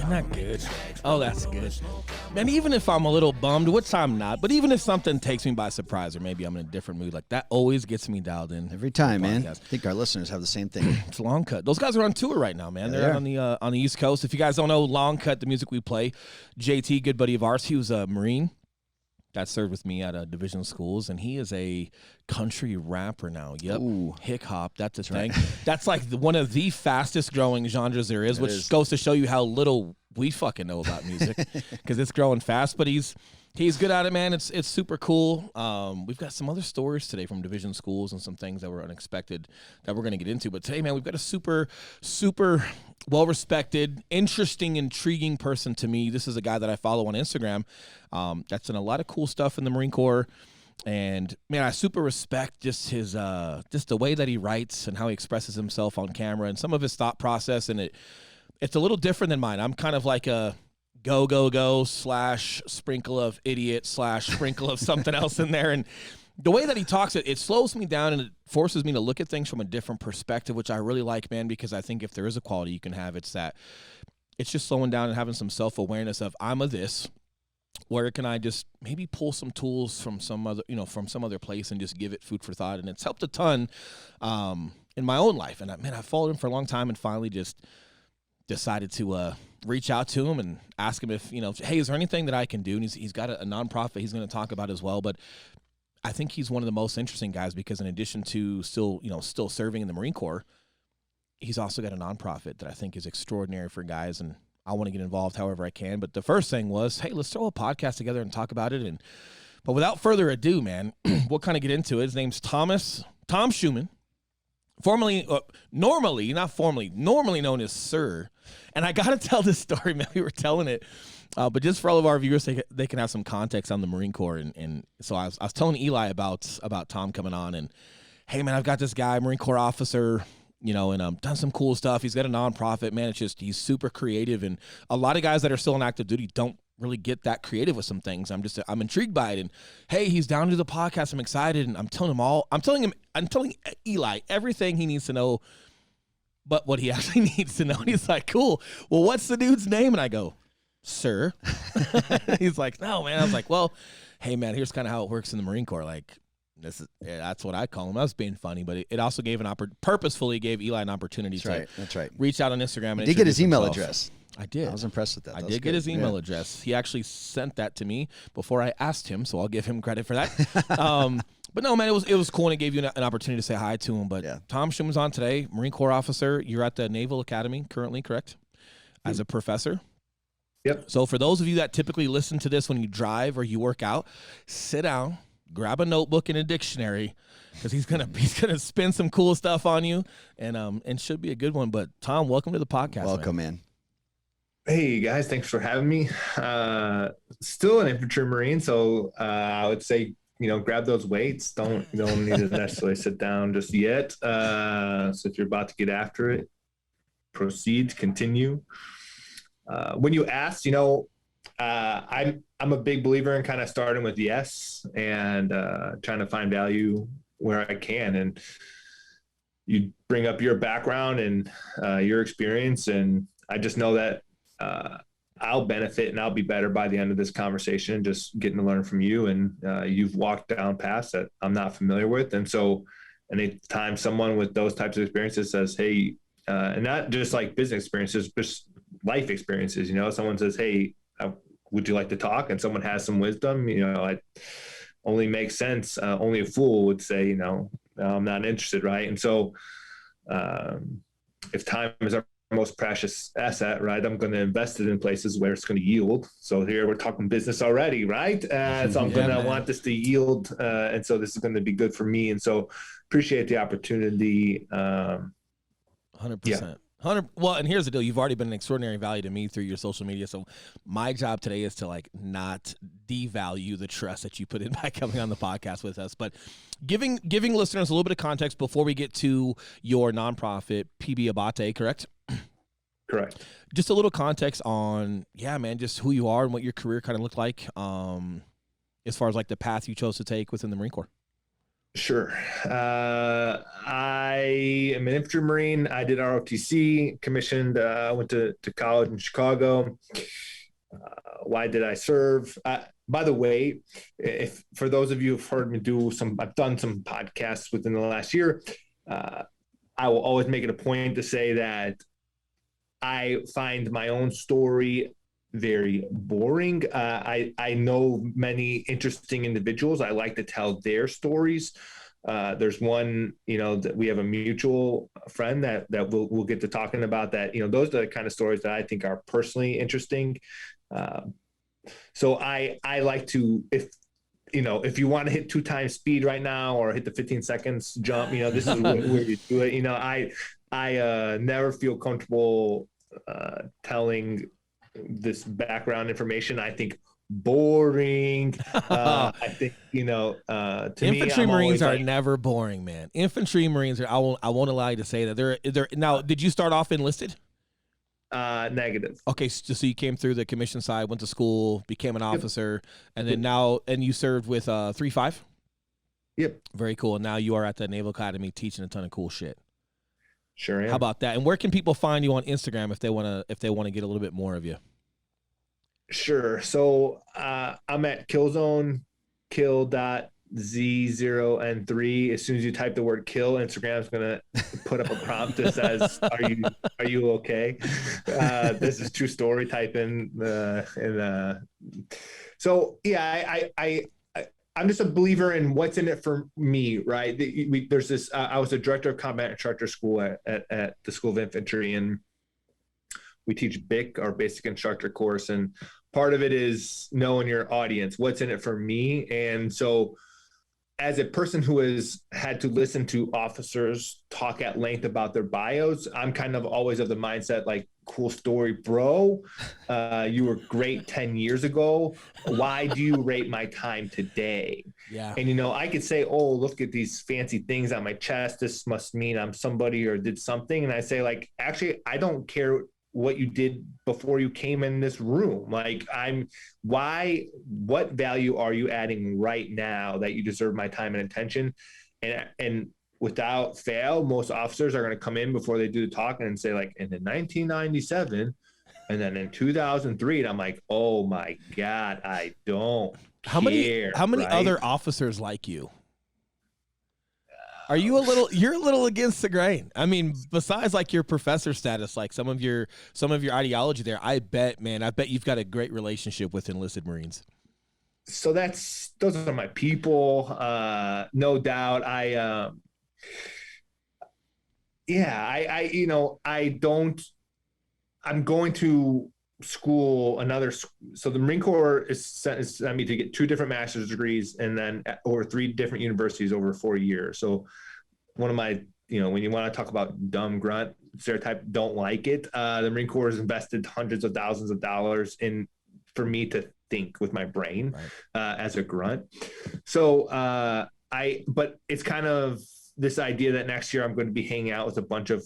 Isn't that good? Oh, that's good. And even if I'm a little bummed, which I'm not, but even if something takes me by surprise or maybe I'm in a different mood, like that always gets me dialed in. Every time, man. I think our listeners have the same thing. It's Long Cut. Those guys are on tour right now, man. They're on the East Coast. If you guys don't know Long Cut, the music we play, JT, good buddy of ours, he was a Marine that served with me at division schools, and he is a country rapper now. Yep. Ooh. Hip hop, that's a thing. Right. That's like one of the fastest growing genres there is, which goes to show you how little we fucking know about music because it's growing fast. But he's good at it, man. It's super cool. We've got some other stories today from division schools and some things that were unexpected that we're going to get into. But today, man, we've got a super well-respected, interesting, intriguing person to me. This is a guy that I follow on Instagram that's done a lot of cool stuff in the Marine Corps. And, man, I super respect just his just the way that he writes and how he expresses himself on camera and some of his thought process. And it's a little different than mine. I'm kind of like a go / sprinkle of idiot / sprinkle of something else in there. And the way that he talks, it slows me down and it forces me to look at things from a different perspective, which I really like, man, because I think if there is a quality you can have, it's just slowing down and having some self-awareness of I'm a this. Where can I just maybe pull some tools from some other place and just give it food for thought? And it's helped a ton in my own life. And I've followed him for a long time and finally just decided to reach out to him and ask him if, hey, is there anything that I can do? And he's got a nonprofit he's going to talk about as well. But I think he's one of the most interesting guys because in addition to still serving in the Marine Corps, he's also got a nonprofit that I think is extraordinary for guys, and I want to get involved however I can. But the first thing was, hey, let's throw a podcast together and talk about it. But without further ado, man, we'll kind of get into it. His name's Tom Schuemman, normally known as Sir. And I got to tell this story, man. We were telling it. But just for all of our viewers, they can have some context on the Marine Corps. And so I was telling Eli about Tom coming on. And, hey, man, I've got this guy, Marine Corps officer, and done some cool stuff. He's got a nonprofit, man. It's just he's super creative. And a lot of guys that are still on active duty don't really get that creative with some things. I'm intrigued by it. And, hey, he's down to the podcast. I'm excited. And I'm telling Eli everything he needs to know but what he actually needs to know. And he's like, cool. Well, what's the dude's name? And I go, Sir. He's like, no, man. I was like, well, hey, man, here's kind of how it works in the Marine Corps. Like, that's what I call him. I was being funny, but it also purposefully gave Eli an opportunity That's right. reach out on Instagram. And did get his email address. I did. I was impressed with that. I did get his email address. He actually sent that to me before I asked him, so I'll give him credit for that. But no, man, it was cool, and it gave you an opportunity to say hi to him. But Tom Schuemman's on today, Marine Corps officer. You're at the Naval Academy currently, correct? As a professor? Yep. So for those of you that typically listen to this when you drive or you work out, sit down, grab a notebook and a dictionary, because he's gonna spin some cool stuff on you, and should be a good one. But Tom, welcome to the podcast. Welcome, man. Hey guys, thanks for having me. Still an infantry Marine, so I would say grab those weights. Don't need to necessarily sit down just yet. So if you're about to get after it, proceed, continue. When you asked, I'm a big believer in kind of starting with yes and trying to find value where I can. And you bring up your background and your experience, and I just know that I'll benefit and I'll be better by the end of this conversation, just getting to learn from you. And you've walked down paths that I'm not familiar with. And so anytime someone with those types of experiences says, hey, and not just like business experiences, but life experiences, someone says, hey, would you like to talk? And someone has some wisdom, it only makes sense. Only a fool would say, I'm not interested. Right. And so if time is our most precious asset, right, I'm going to invest it in places where it's going to yield. So here we're talking business already, right? So I'm going to want this to yield. And so this is going to be good for me. And so appreciate the opportunity. 100%. 100. Well, and here's the deal. You've already been an extraordinary value to me through your social media. So my job today is to not devalue the trust that you put in by coming on the podcast with us, but giving listeners a little bit of context before we get to your nonprofit, PB ABBATE, correct? Correct. Just a little context on, just who you are and what your career kind of looked like, as far as like the path you chose to take within the Marine Corps. Sure. I am an infantry Marine. I did ROTC, commissioned, went to college in Chicago. Why did I serve? By the way, if for those of you who've heard me I've done some podcasts within the last year. I will always make it a point to say that I find my own story very boring. I know many interesting individuals. I like to tell their stories. There's one, that we have a mutual friend that we'll get to talking about that. Those are the kind of stories that I think are personally interesting. So I like to, if you want to hit 2 times speed right now or hit the 15 seconds jump, this is where you do it. I never feel comfortable telling this background information. I think boring. I think, to Infantry me, Marines are never boring, man. Infantry Marines are, I won't allow you to say that. They're now, did you start off enlisted? Negative. Okay, so you came through the commission side, went to school, became an officer, and then and you served with 3-5? Yep. Very cool. And now you are at the Naval Academy teaching a ton of cool shit. Sure am. How about that? And where can people find you on Instagram if they want to get a little bit more of you? Sure. So I'm at Killzone, kill.z0n3. As soon as you type the word kill, Instagram's gonna put up a prompt that says, "Are you okay?" This is true story. Type in So yeah, I'm just a believer in what's in it for me, right? There's this. I was a director of combat instructor school at the School of Infantry, and we teach BIC, our basic instructor course, and part of it is knowing your audience, what's in it for me. And so as a person who has had to listen to officers talk at length about their bios, I'm kind of always of the mindset, like, cool story, bro. You were great 10 years ago. Why do you rate my time today? Yeah. And, I could say, oh, look at these fancy things on my chest. This must mean I'm somebody or did something. And I say, like, actually, I don't care what you did before you came in this room. Like, what value are you adding right now that you deserve my time and attention? And without fail, most officers are going to come in before they do the talking and say, like, and in 1997, and then in 2003, and I'm like, oh my God, I don't care. How many right? other officers like you? You're a little against the grain. I mean, besides like your professor status, like some of your ideology there, I bet you've got a great relationship with enlisted Marines. So those are my people. No doubt. I'm going to school so the Marine Corps is sent me to get 2 different master's degrees and then over 3 different universities over 4 years. So one of my, when you want to talk about dumb grunt stereotype, don't like it. The Marine Corps has invested hundreds of thousands of dollars for me to think with my brain, right, as a grunt. So but it's kind of this idea that next year I'm going to be hanging out with a bunch of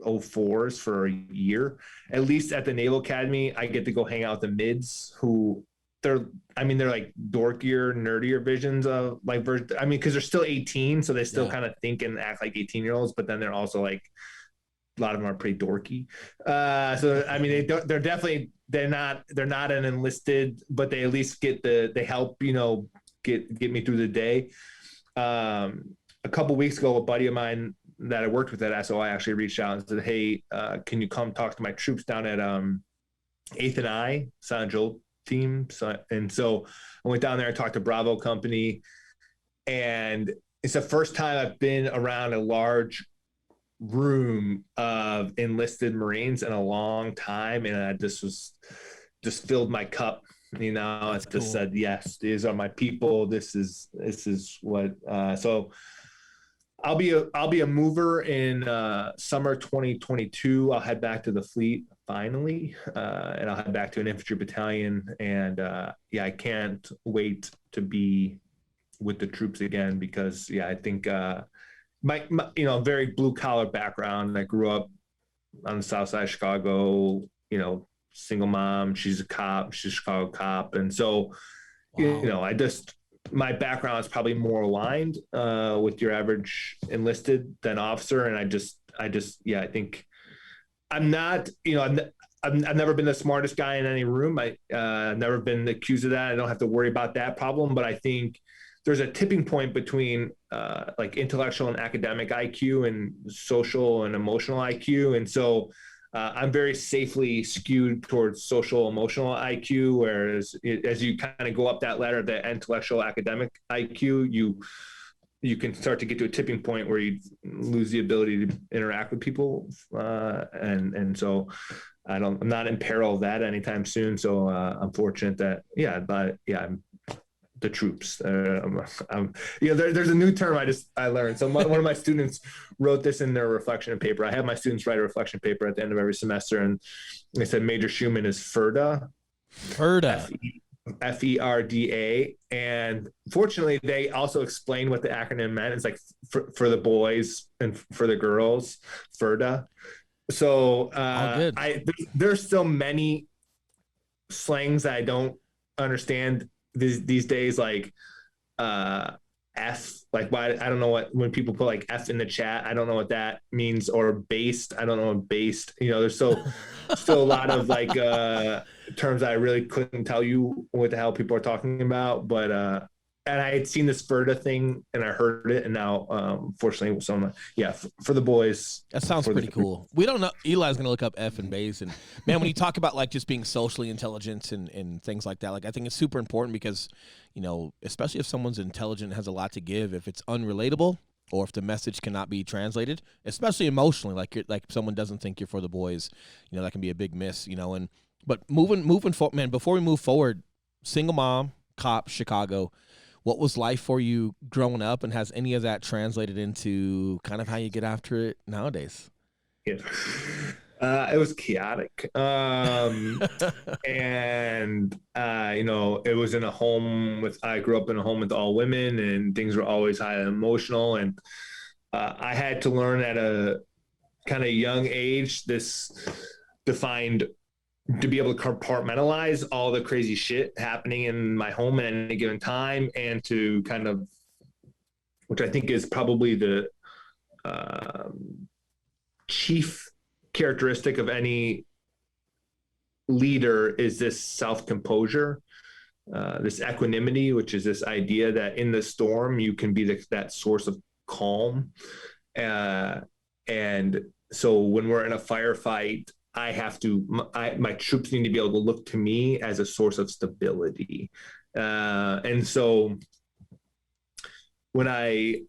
04s for a year. At least at the Naval Academy, I get to go hang out with the mids who they're like dorkier, nerdier visions of like, because they're still 18, so they still kind of think and act like 18-year-olds, but then they're also like, a lot of them are pretty dorky. So I mean, they're not an enlisted, but they at least they help, get me through the day. A couple weeks ago, a buddy of mine that I worked with at SOI actually reached out and said, hey, can you come talk to my troops down at 8th and I, Silent Joel team? So I went down there and talked to Bravo Company, and it's the first time I've been around a large room of enlisted Marines in a long time, and I just filled my cup. It's cool. Just said, yes, these are my people. This is what. So I'll be a mover in summer 2022. I'll head back to the fleet finally, and I'll head back to an infantry battalion. And I can't wait to be with the troops again because I think my very blue collar background. I grew up on the south side of Chicago. Single mom. She's a cop. She's a Chicago cop, and so I just my background is probably more aligned with your average enlisted than officer. And I think I'm not, I've never been the smartest guy in any room. I've never been accused of that. I don't have to worry about that problem. But I think there's a tipping point between like intellectual and academic IQ and social and emotional IQ. And so I'm very safely skewed towards social emotional IQ, whereas as you kind of go up that ladder, the intellectual academic IQ, you can start to get to a tipping point where you lose the ability to interact with people. And so I'm not in peril of that anytime soon. So I'm fortunate that, I'm the troops. There's a new term I learned. So one of my students wrote this in their reflection paper. I have my students write a reflection paper at the end of every semester, and they said Major Schueman is FERDA. FERDA. FERDA. And fortunately, they also explained what the acronym meant. It's like for the boys and for the girls, FERDA. So there's still many slangs that I don't understand these days, like F, like why I don't know what, when people put like F in the chat, I don't know what that means, or based, I don't know what based, there's still a lot of like terms that I really couldn't tell you what the hell people are talking about. But and I had seen this FERDA thing and I heard it, and now fortunately for the boys. That sounds pretty cool. We don't know. Eli's gonna look up F and base, and man, when you talk about like just being socially intelligent and things like that, like I think it's super important because, especially if someone's intelligent and has a lot to give, if it's unrelatable or if the message cannot be translated, especially emotionally, like someone doesn't think you're for the boys, that can be a big miss, but moving forward, man, before we move forward, single mom, cop, Chicago. What was life for you growing up, and has any of that translated into kind of how you get after it nowadays? Yeah. It was chaotic. And, it was in a home I grew up in a home with all women, and things were always highly emotional. And I had to learn at a kind of young age, this defined to be able to compartmentalize all the crazy shit happening in my home at any given time, and to kind of, which I think is probably the chief characteristic of any leader, is this self-composure, this equanimity, which is this idea that in the storm, you can be that source of calm. And so when we're in a firefight, my troops need to be able to look to me as a source of stability. And so when I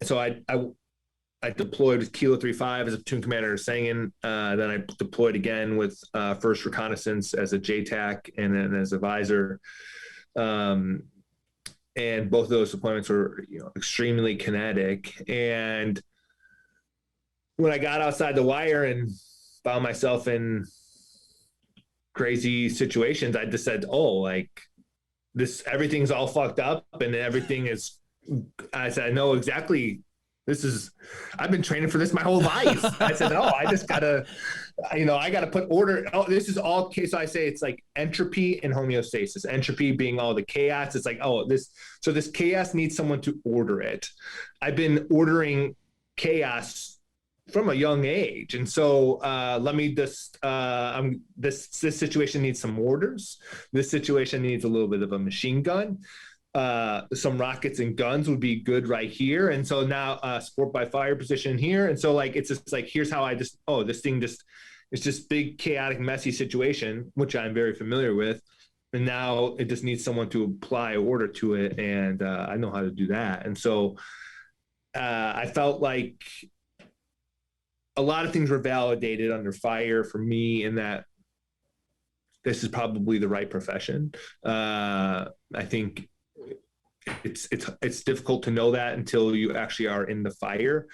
deployed with Kilo 35 as a platoon commander of Sangin, then I deployed again with 1st Reconnaissance as a JTAC and then as a visor. And both of those deployments were extremely kinetic. And when I got outside the wire and found myself in crazy situations, I just said, everything's all fucked up and everything is, I said, I know exactly, I've been training for this my whole life. I said, I just gotta, I gotta put order. This is all case. So I say it's like entropy and homeostasis. Entropy being all the chaos. It's like, this chaos needs someone to order it. I've been ordering chaos from a young age. And so let me just, this situation needs some mortars. This situation needs a little bit of a machine gun. Some rockets and guns would be good right here. And so now support by fire position here. And so it's just like, here's how it's just big, chaotic, messy situation, which I'm very familiar with. And now it just needs someone to apply order to it. And I know how to do that. And so I felt like a lot of things were validated under fire for me, in that this is probably the right profession. I think it's difficult to know that until you actually are in the fire.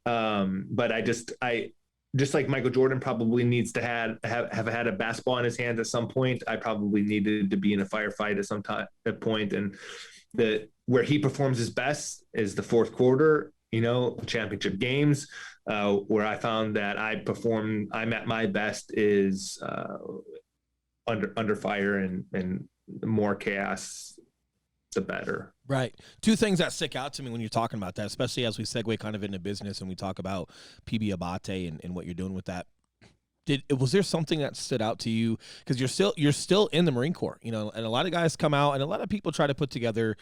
But I just like Michael Jordan probably needs to have had a basketball in his hand at some point, I probably needed to be in a firefight at point. And where he performs his best is the fourth quarter, championship games. Where I found that I'm at my best is under fire and more chaos the better. Right. Two things that stick out to me when you're talking about that, especially as we segue kind of into business and we talk about PB ABBATE and what you're doing with that. Was there something that stood out to you? Because you're still in the Marine Corps, and a lot of guys come out and a lot of people try to put together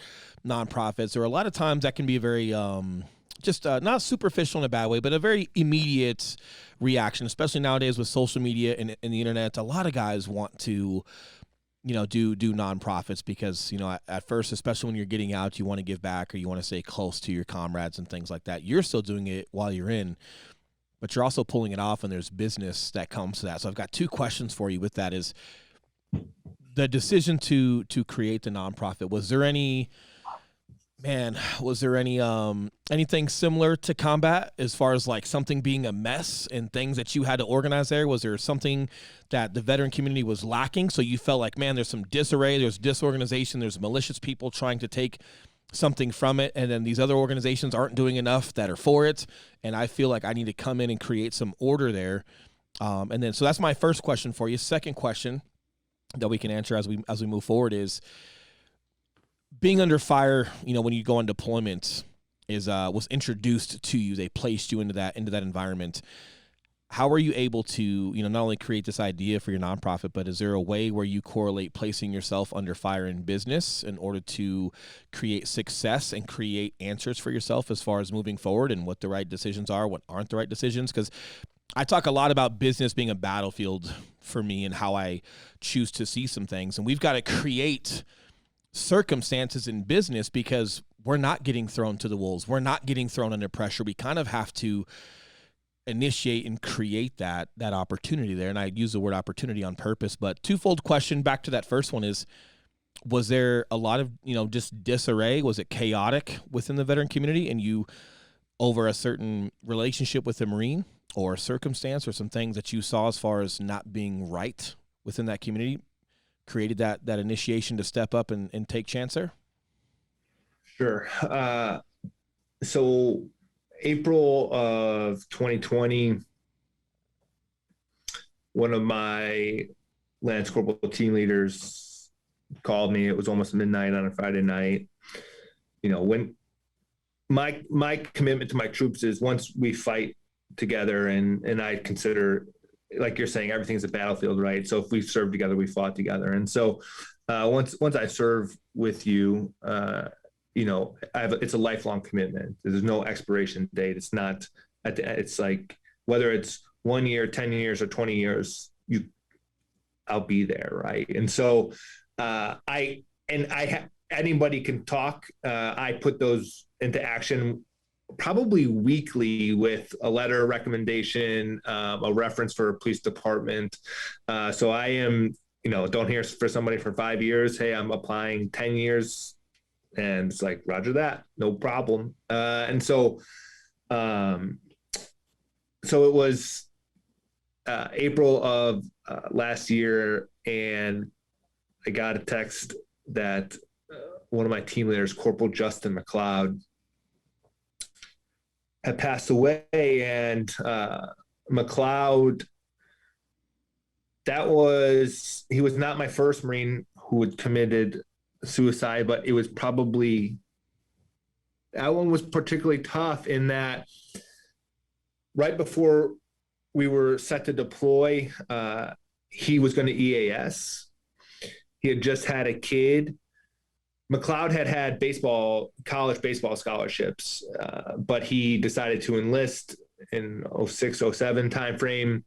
nonprofits, or a lot of times that can be a very not superficial in a bad way, but a very immediate reaction, especially nowadays with social media and the internet. A lot of guys want to do nonprofits because, at first, especially when you're getting out, you want to give back or you want to stay close to your comrades and things like that. You're still doing it while you're in, but you're also pulling it off, and there's business that comes to that. So I've got two questions for you with that. Is the decision to create the nonprofit, was there anything similar to combat as far as like something being a mess and things that you had to organize there? Was there something that the veteran community was lacking? So you felt like, man, there's some disarray, there's disorganization, there's malicious people trying to take something from it, and then these other organizations aren't doing enough that are for it, and I feel like I need to come in and create some order there. And then, so that's my first question for you. Second question that we can answer as we move forward is, being under fire, when you go on deployment, was introduced to you. They placed you into that environment. How are you able to, not only create this idea for your nonprofit, but is there a way where you correlate placing yourself under fire in business in order to create success and create answers for yourself as far as moving forward and what the right decisions are, what aren't the right decisions? Because I talk a lot about business being a battlefield for me and how I choose to see some things. And we've got to create circumstances in business because we're not getting thrown to the wolves. We're not getting thrown under pressure. We kind of have to initiate and create that opportunity there. And I use the word opportunity on purpose, but twofold question back to that first one is, was there a lot of, just disarray? Was it chaotic within the veteran community, and you, over a certain relationship with the Marine or a circumstance or some things that you saw as far as not being right within that community, created that initiation to step up and take chance there? Sure. So April of 2020, one of my Lance Corporal team leaders called me. It was almost midnight on a Friday night. When my commitment to my troops is, once we fight together, and I consider, like you're saying, everything's a battlefield, right? So if we served together, we fought together. And so once I serve with you, it's a lifelong commitment. There's no expiration date. It's not, it's like, whether it's 1 year, 10 years, or 20 years, I'll be there. Right. And so anybody can talk. I put those into action probably weekly with a letter, recommendation, a reference for a police department. So I am, don't hear for somebody for 5 years, hey, I'm applying 10 years. And it's like, roger that, no problem. And so it was April of last year, and I got a text that one of my team leaders, Corporal Justin McLeod, had passed away. And McLeod, he was not my first Marine who had committed suicide, but it was probably, that one was particularly tough in that right before we were set to deploy, he was going to EAS. He had just had a kid. McLeod had college baseball scholarships, but he decided to enlist in 06, 07 timeframe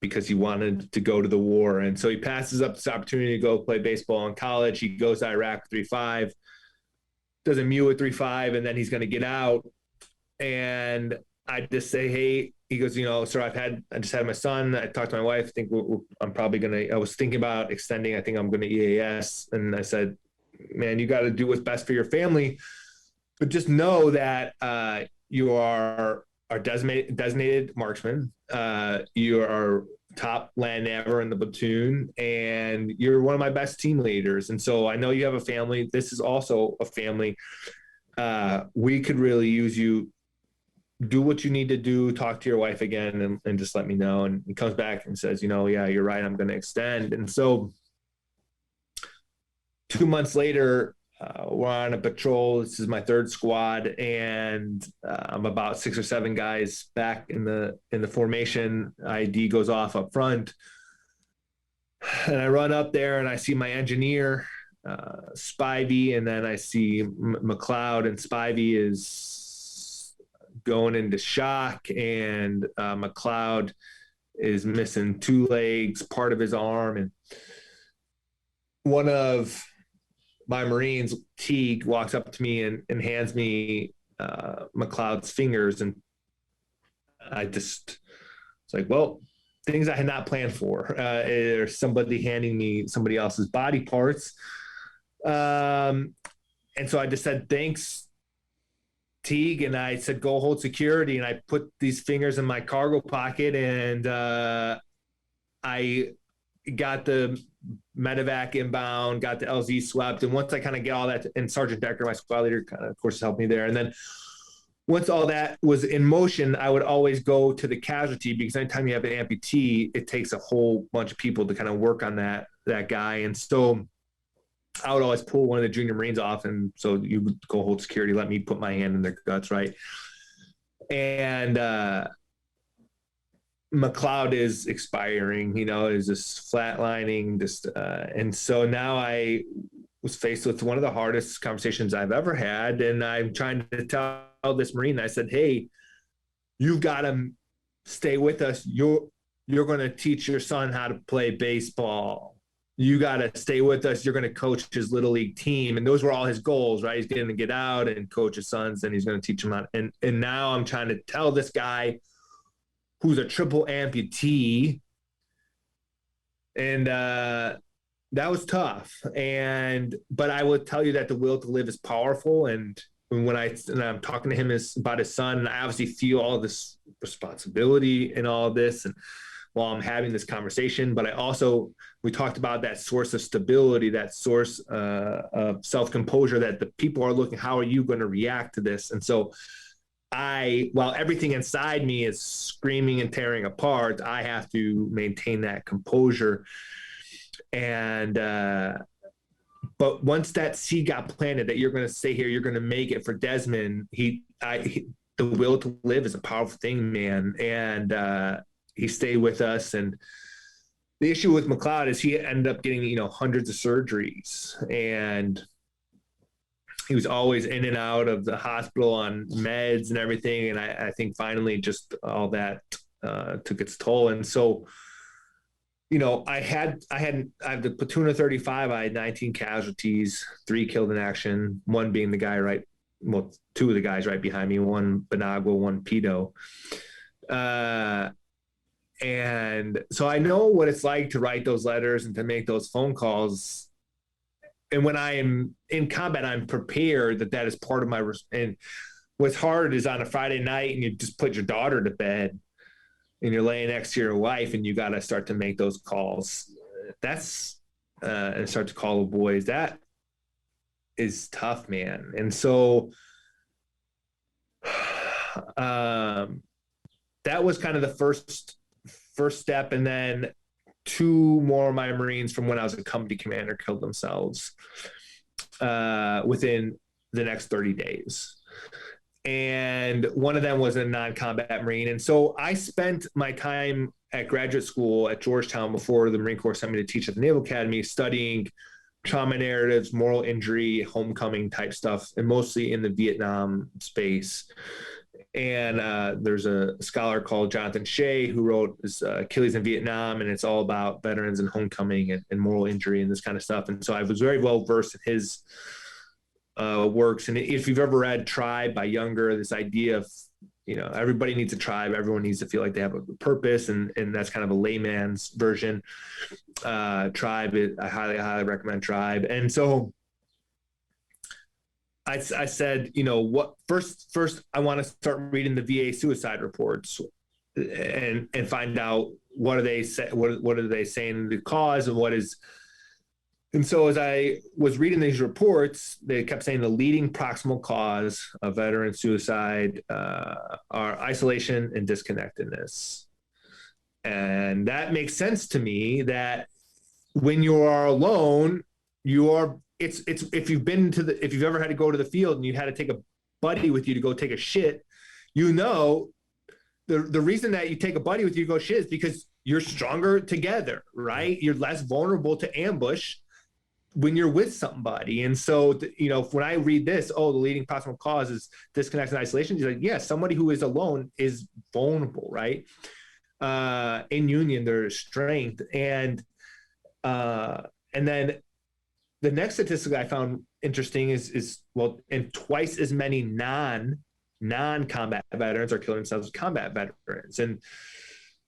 because he wanted to go to the war. And so he passes up this opportunity to go play baseball in college. He goes to Iraq 3-5, does a MEU at 3-5, and then he's going to get out. And I just say, hey, he goes, sir, I just had my son. I talked to my wife. I think I was thinking about extending. I think I'm going to EAS. And I said, man, you got to do what's best for your family, but just know that you are designated marksman. You are top land navver in the platoon, and you're one of my best team leaders. And so I know you have a family. This is also a family. We could really use you. Do what you need to do, talk to your wife again, and just let me know. And he comes back and says, yeah, you're right, I'm going to extend. And so 2 months later, we're on a patrol. This is my third squad, and I'm about 6 or 7 guys back in the formation. ID goes off up front, and I run up there and I see my engineer, Spivey, and then I see McLeod, and Spivey is going into shock, and McLeod is missing 2 legs, part of his arm, and one of my Marines, Teague, walks up to me and hands me McLeod's fingers, and it's like, well, things I had not planned for, or somebody handing me somebody else's body parts. And so I just said, thanks, Teague. And I said, go hold security. And I put these fingers in my cargo pocket, and I got the medevac inbound, got the LZ swept. And once I kind of get all that, and Sergeant Decker, my squad leader, kind of course, helped me there. And then once all that was in motion, I would always go to the casualty, because anytime you have an amputee, it takes a whole bunch of people to kind of work on that guy. And so I would always pull one of the junior Marines off. And so you would go hold security, let me put my hand in their guts. Right. And, McLeod is expiring, is just flatlining, and so now I was faced with one of the hardest conversations I've ever had. And I'm trying to tell this Marine, I said, hey, you've got to stay with us. You're going to teach your son how to play baseball. You got to stay with us. You're going to coach his little league team. And those were all his goals, right? He's going to get out and coach his sons, and he's going to teach them how. And now I'm trying to tell this guy who's a triple amputee. And that was tough. But I would tell you that the will to live is powerful. And when I'm talking to him about his son, and I obviously feel all this responsibility in all of this, and while I'm having this conversation, but we talked about that source of stability, that source of self-composure, that the people are looking, how are you going to react to this? And so while everything inside me is screaming and tearing apart, I have to maintain that composure. And, but once that seed got planted, that you're going to stay here, you're going to make it for Desmond, the will to live is a powerful thing, man. And he stayed with us. And the issue with McLeod is he ended up getting, hundreds of surgeries, and he was always in and out of the hospital on meds and everything. And I think finally just all that took its toll. And so, I had the platoon of 35. I had 19 casualties, 3 killed in action, 1 being the guy 2 of the guys right behind me, 1 Benagua, 1 Pedo. And so I know what it's like to write those letters and to make those phone calls. And when I am in combat, I'm prepared that is part of my, and what's hard is on a Friday night and you just put your daughter to bed and you're laying next to your wife, and you got to start to make those calls. And start to call the boys. That is tough, man. And so that was kind of the first step. And then 2 more of my Marines from when I was a company commander killed themselves within the next 30 days. And one of them was a non-combat Marine. And so I spent my time at graduate school at Georgetown before the Marine Corps sent me to teach at the Naval Academy, studying trauma narratives, moral injury, homecoming type stuff, and mostly in the Vietnam space. And there's a scholar called Jonathan Shea who wrote this, Achilles in Vietnam, and it's all about veterans and homecoming and moral injury and this kind of stuff. And so I was very well versed in his works. And if you've ever read Tribe by Younger, this idea of, everybody needs a tribe, everyone needs to feel like they have a purpose, and that's kind of a layman's version. Tribe, I highly recommend Tribe. And so I said, what first I want to start reading the VA suicide reports and find out what are they say, what are they saying the cause, and what is. And so as I was reading these reports, they kept saying the leading proximal cause of veteran suicide are isolation and disconnectedness. And that makes sense to me, that when you are alone, you are it's if you've ever had to go to the field and you had to take a buddy with you to go take a shit, you know, the reason that you take a buddy with you to go shit is because you're stronger together, right? You're less vulnerable to ambush when you're with somebody. And so, you know, when I read this, the leading possible cause is disconnect and isolation, you're like, yeah, somebody who is alone is vulnerable, right? In union, there's strength. And then the next statistic I found interesting is and twice as many non-combat veterans are killing themselves as combat veterans. And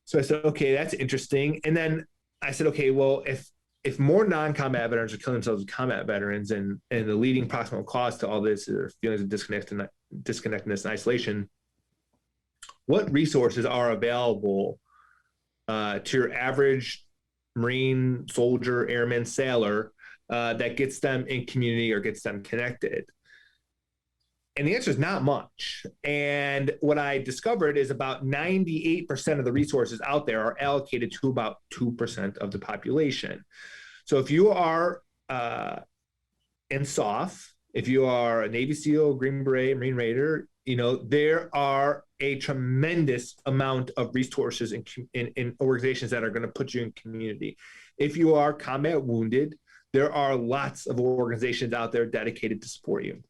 so I said, okay, that's interesting. And then I said, okay, well, if more non-combat veterans are killing themselves as combat veterans, and the leading proximal cause to all this are feelings of disconnectedness and isolation, what resources are available to your average Marine, soldier, airman, sailor that gets them in community or gets them connected? And the answer is not much. And what I discovered is about 98% of the resources out there are allocated to about 2% of the population. So if you are in SOF, if you are a Navy SEAL, Green Beret, Marine Raider, you know, there are a tremendous amount of resources in organizations that are going to put you in community. If you are combat wounded, there are lots of organizations out there dedicated to support you,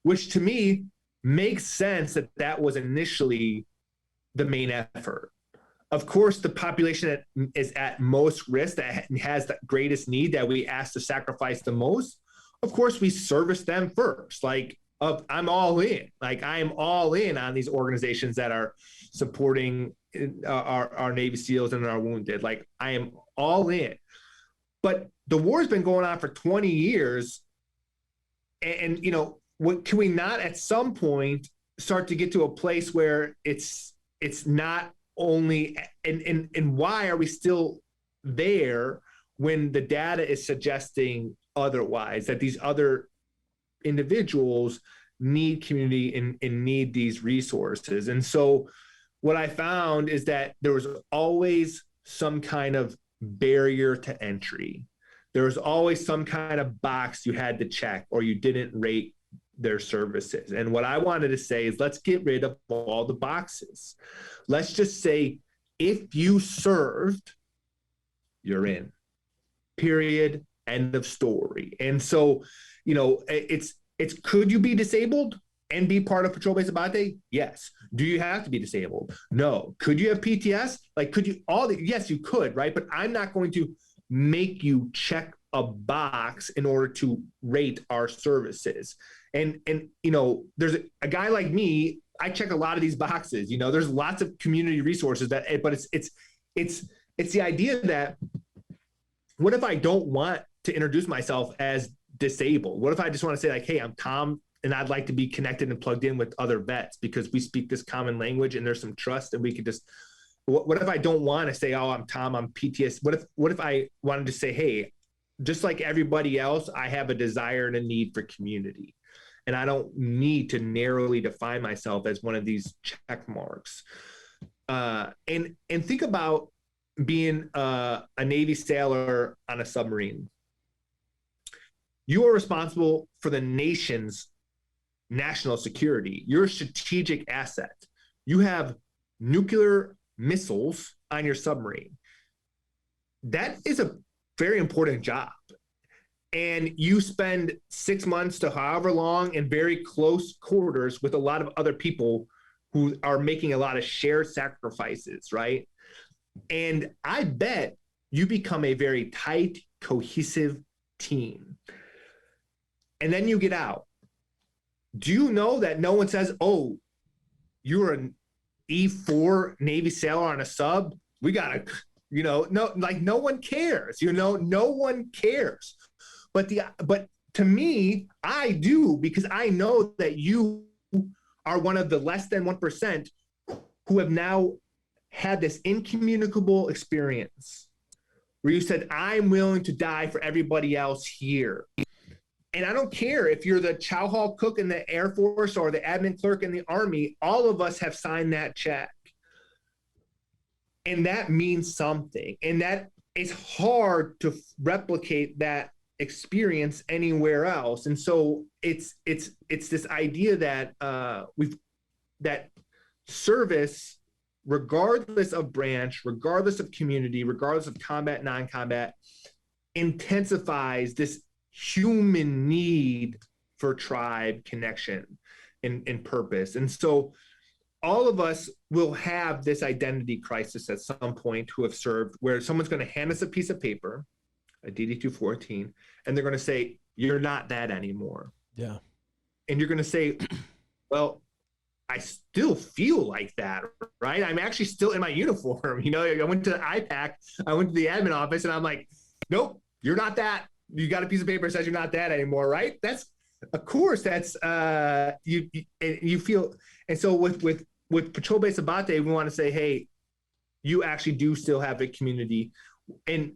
which to me makes sense that was initially the main effort. Of course, the population that is at most risk, that has the greatest need, that we ask to sacrifice the most, of course, we service them first. Like, I'm all in. Like, I am all in on these organizations that are supporting our Navy SEALs and our wounded. Like, I am all in. But the war's been going on for 20 years. And you know, can we not at some point start to get to a place where it's not only, and why are we still there when the data is suggesting otherwise, that these other individuals need community and need these resources? And so what I found is that there was always some kind of barrier to entry. There was always some kind of box you had to check, or you didn't rate their services. And what I wanted to say is, let's get rid of all the boxes. Let's just say, if you served, you're in. Period. End of story. And so, you know, it's could you be disabled and be part of Patrol Base Abate? Yes. Do you have to be disabled? No. Could you have PTS? Like, could you yes, you could, right? But I'm not going to make you check a box in order to rate our services. And you know, there's a guy like me, I check a lot of these boxes. You know, there's lots of community resources but it's the idea that, what if I don't want to introduce myself as disabled? What if I just want to say, like, hey, I'm Tom, and I'd like to be connected and plugged in with other vets because we speak this common language and there's some trust, and we could just, what if I don't want to say, oh, I'm Tom, I'm PTS? What if I wanted to say, hey, just like everybody else, I have a desire and a need for community, and I don't need to narrowly define myself as one of these check marks. And think about being a Navy sailor on a submarine. You are responsible for the nation's national security. You're a strategic asset. You have nuclear missiles on your submarine. That is a very important job. And you spend 6 months to however long in very close quarters with a lot of other people who are making a lot of shared sacrifices, right? And I bet you become a very tight, cohesive team. And then you get out. Do you know that no one says, oh, you're an E4 Navy sailor on a sub? We got to, you know, no one cares, you know, no one cares. But to me, I do, because I know that you are one of the less than 1% who have now had this incommunicable experience where you said, I'm willing to die for everybody else here. And I don't care if you're the chow hall cook in the Air Force or the admin clerk in the Army, all of us have signed that check. And that means something. And that it's hard to replicate that experience anywhere else. And so it's this idea that that service, regardless of branch, regardless of community, regardless of combat, non-combat, intensifies this human need for tribe connection and purpose. And so all of us will have this identity crisis at some point who have served, where someone's going to hand us a piece of paper, a DD-214, and they're going to say, you're not that anymore. Yeah. And you're going to say, well, I still feel like that, right? I'm actually still in my uniform. You know, I went to the IPAC, I went to the admin office, and I'm like, nope, you're not that. You got a piece of paper that says you're not that anymore, right? That's, of course, that's, you feel, and so with Patrol Base ABBATE, we want to say, hey, you actually do still have a community. And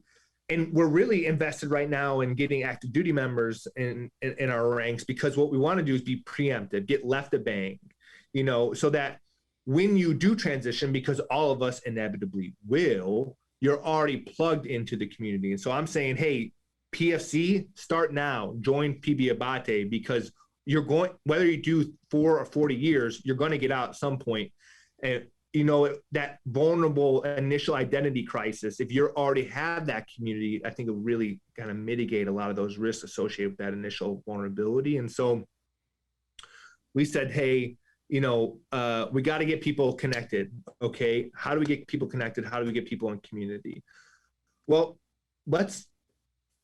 we're really invested right now in getting active duty members in our ranks, because what we want to do is be preemptive, get left a bang, you know, so that when you do transition, because all of us inevitably will, you're already plugged into the community. And so I'm saying, hey, PFC, start now, join PB ABBATE, because you're going, whether you do 4 or 40 years, you're going to get out at some point. And, you know, that vulnerable initial identity crisis, if you already have that community, I think it'll really kind of mitigate a lot of those risks associated with that initial vulnerability. And so we said, hey, you know, we got to get people connected. Okay. How do we get people connected? How do we get people in community? Well, let's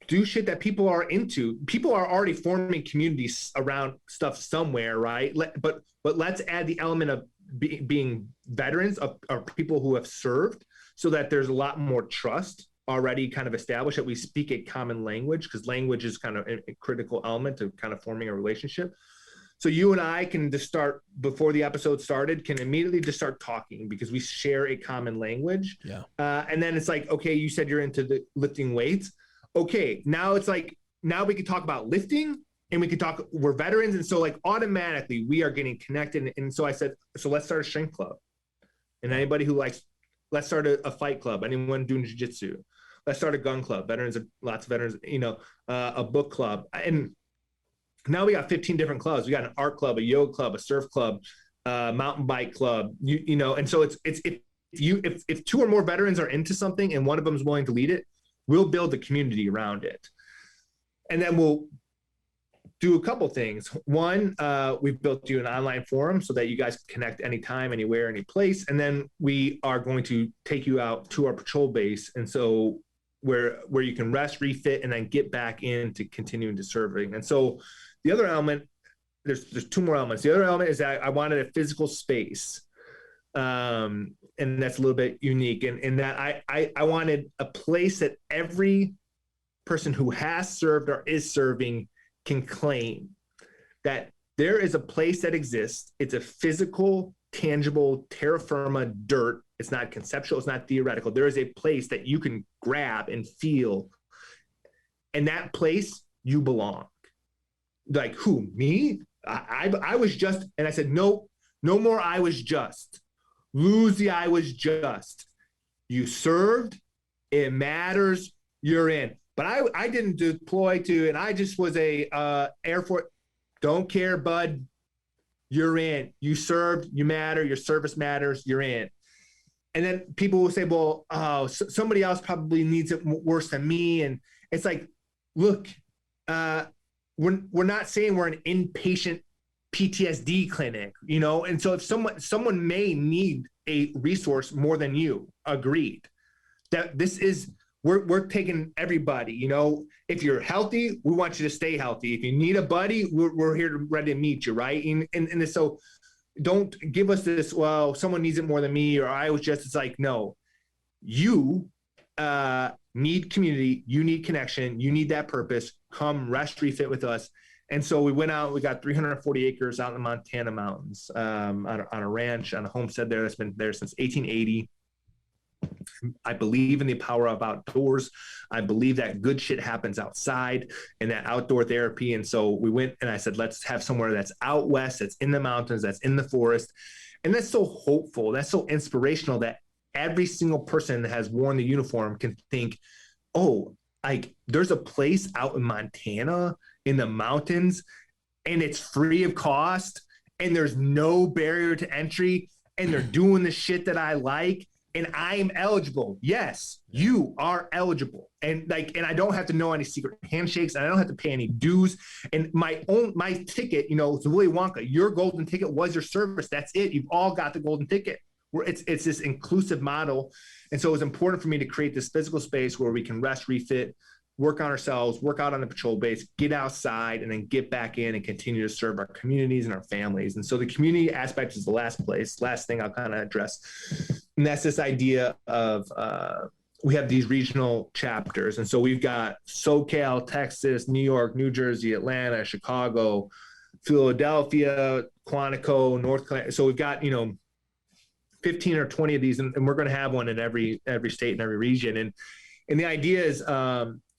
do shit that people are into. People are already forming communities around stuff somewhere, right? But let's add the element of being veterans, of people who have served, so that there's a lot more trust already kind of established, that we speak a common language, because language is kind of a critical element to kind of forming a relationship. So you and I can just start, before the episode started, can immediately just start talking, because we share a common language. Yeah. And then it's like, okay, you said you're into the lifting weights. Okay, now it's like, now we can talk about lifting, and we can talk, we're veterans. And so like automatically we are getting connected. And so I said, so let's start a strength club. And anybody who likes, let's start a fight club. Anyone doing jiu-jitsu, let's start a gun club. Veterans, lots of veterans, you know, a book club. And now we got 15 different clubs. We got an art club, a yoga club, a surf club, mountain bike club, you know. And so it's if 2 or more veterans are into something and one of them is willing to lead it, we'll build the community around it. And then we'll do a couple things. One, we've built you an online forum so that you guys can connect anytime, anywhere, any place. And then we are going to take you out to our patrol base. And so where you can rest, refit, and then get back into continuing to serving. And so the other element, there's 2 more elements. The other element is that I wanted a physical space. And that's a little bit unique. And that I wanted a place that every person who has served or is serving can claim, that there is a place that exists. It's a physical, tangible, terra firma dirt. It's not conceptual. It's not theoretical. There is a place that you can grab and feel. And that place, you belong. Like, who, me? I was just, and I said, no more I was just. Lose the I was just. You served. It matters. You're in. But I didn't deploy to, and I just was a Air Force. Don't care, bud. You're in. You served. You matter. Your service matters. You're in. And then people will say, well, somebody else probably needs it worse than me. And it's like, look, we're not saying we're an inpatient PTSD clinic, you know? And so if someone may need a resource more than you, agreed. That this is, we're taking everybody, you know? If you're healthy, we want you to stay healthy. If you need a buddy, we're here ready to meet you, right? And so don't give us this, well, someone needs it more than me, or I was just, it's like, no, you need community, you need connection, you need that purpose. Come rest, refit with us. And so we went out, we got 340 acres out in the Montana mountains, on a ranch, on a homestead there that's been there since 1880. I believe in the power of outdoors. I believe that good shit happens outside and that outdoor therapy. And so we went and I said, let's have somewhere that's out west, that's in the mountains, that's in the forest. And that's so hopeful. That's so inspirational that every single person that has worn the uniform can think, oh, like there's a place out in Montana in the mountains, and it's free of cost, and there's no barrier to entry, and they're doing the shit that I like, and I'm eligible. Yes, you are eligible. And I don't have to know any secret handshakes, and I don't have to pay any dues. And my ticket, it's Willy Wonka. Your golden ticket was your service. That's it. You've all got the golden ticket. It's this inclusive model. And so it was important for me to create this physical space where we can rest, refit, work on ourselves, work out on the patrol base, get outside, and then get back in and continue to serve our communities and our families. And so the community aspect is the last thing I'll kind of address. And that's this idea of we have these regional chapters. And so we've got SoCal, Texas, New York, New Jersey, Atlanta, Chicago, Philadelphia, Quantico, North Carolina. So we've got, 15 or 20 of these, and we're going to have one in every state and every region. And the idea is,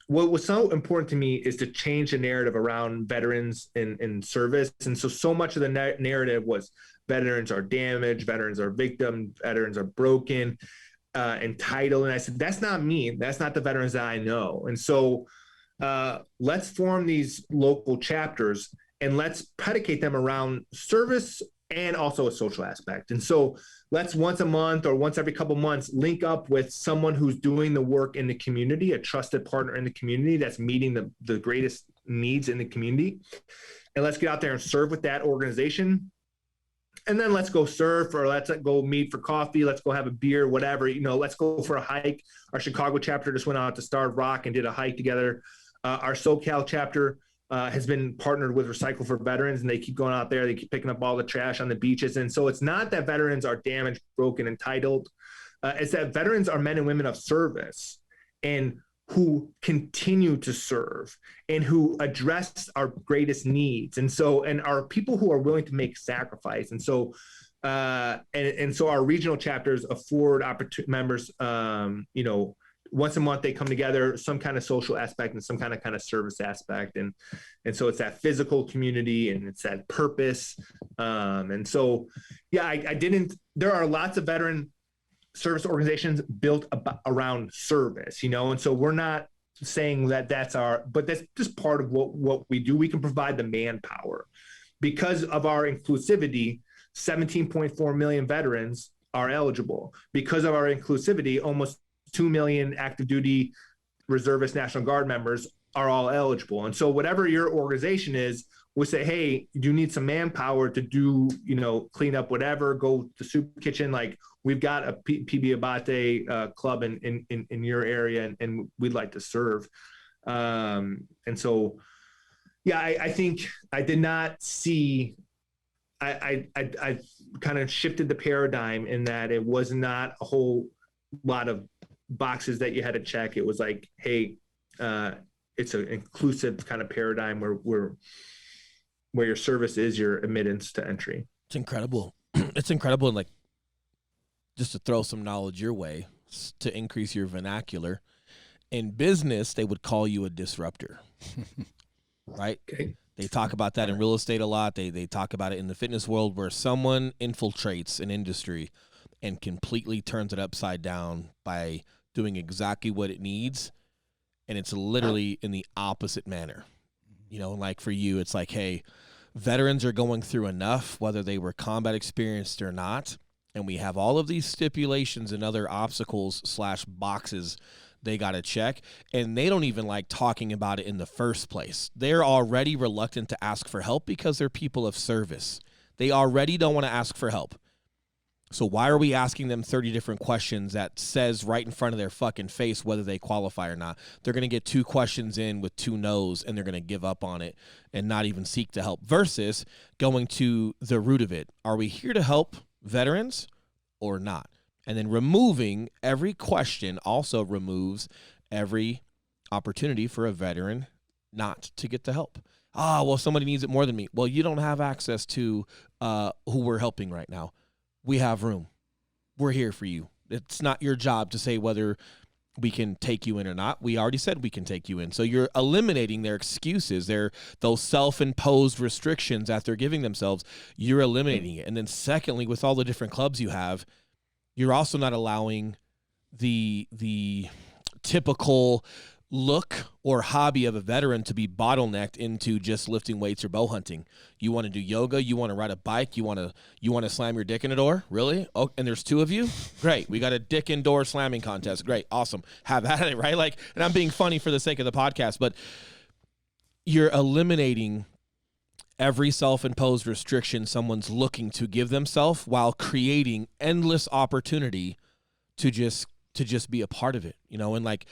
what was so important to me is to change the narrative around veterans in service. And so much of the narrative was veterans are damaged, veterans are victims, veterans are broken, entitled. And I said, that's not me. That's not the veterans that I know. And so let's form these local chapters and let's predicate them around service and also a social aspect. And so let's once a month or once every couple months link up with someone who's doing the work in the community, a trusted partner in the community that's meeting the greatest needs in the community. And let's get out there and serve with that organization. And then let's go surf, or let's go meet for coffee. Let's go have a beer, whatever, let's go for a hike. Our Chicago chapter just went out to Starved Rock and did a hike together. Our SoCal chapter has been partnered with Recycle for Veterans, and they keep going out there. They keep picking up all the trash on the beaches. And so it's not that veterans are damaged, broken, entitled. It's that veterans are men and women of service and who continue to serve and who address our greatest needs. And are people who are willing to make sacrifice. And so our regional chapters afford members, once a month they come together, some kind of social aspect and some kind of service aspect. And so it's that physical community and it's that purpose. There are lots of veteran service organizations built around service, and so we're not saying but that's just part of what we do. We can provide the manpower because of our inclusivity. 17.4 million veterans are eligible. Because of our inclusivity, almost 2 million active duty reservist National Guard members are all eligible. And so whatever your organization is, we say, hey, do you need some manpower to do, clean up whatever, go to soup kitchen? Like we've got a PB ABBATE club in your area and we'd like to serve. I think I did not see, I kind of shifted the paradigm in that it was not a whole lot of boxes that you had to check. It was like, hey, it's an inclusive kind of paradigm where your service is your admittance to entry. It's incredible. It's incredible. And just to throw some knowledge your way to increase your vernacular, in business, they would call you a disruptor, right? Okay. They talk about that in real estate a lot. They talk about it in the fitness world where someone infiltrates an industry and completely turns it upside down by doing exactly what it needs. And it's literally in the opposite manner. Like for you, it's like, hey, veterans are going through enough, whether they were combat experienced or not. And we have all of these stipulations and other obstacles / boxes they got to check. And they don't even like talking about it in the first place. They're already reluctant to ask for help because they're people of service. They already don't want to ask for help. So why are we asking them 30 different questions that says right in front of their fucking face whether they qualify or not? They're going to get 2 questions in with 2 no's and they're going to give up on it and not even seek to help, versus going to the root of it. Are we here to help veterans or not? And then removing every question also removes every opportunity for a veteran not to get the help. Well, somebody needs it more than me. Well, you don't have access to who we're helping right now. We have room. We're here for you. It's not your job to say whether we can take you in or not. We already said we can take you in. So you're eliminating their excuses, those self-imposed restrictions that they're giving themselves. You're eliminating it. And then secondly, with all the different clubs you have, you're also not allowing the typical look or hobby of a veteran to be bottlenecked into just lifting weights or bow hunting. You want to do yoga, you want to ride a bike, you want to slam your dick in a door? Really? Oh, and there's 2 of you? Great. We got a dick indoor slamming contest. Great. Awesome. Have at it, right? Like, and I'm being funny for the sake of the podcast, but you're eliminating every self-imposed restriction someone's looking to give themselves while creating endless opportunity to just be a part of it, you know? And like,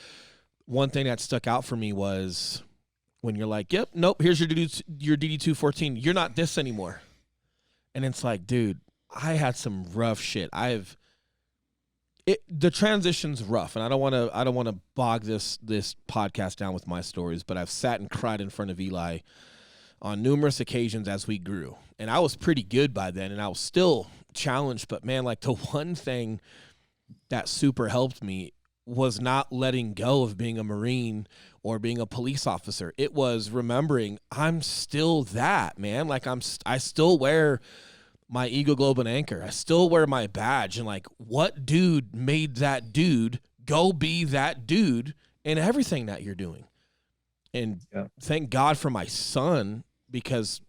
one thing that stuck out for me was when you're like, yep, nope, here's your DD-214. You're not this anymore. And it's like, dude, I had some rough shit. The transition's rough, and I don't want to bog this podcast down with my stories, but I've sat and cried in front of Eli on numerous occasions as we grew. And I was pretty good by then, and I was still challenged, but man, like the one thing that super helped me was not letting go of being a Marine or being a police officer. It was remembering I'm still that, man. Like I still wear my Eagle Globe and Anchor. I still wear my badge. And like, what dude made that dude go be that dude in everything that you're doing? And thank God for my son, because,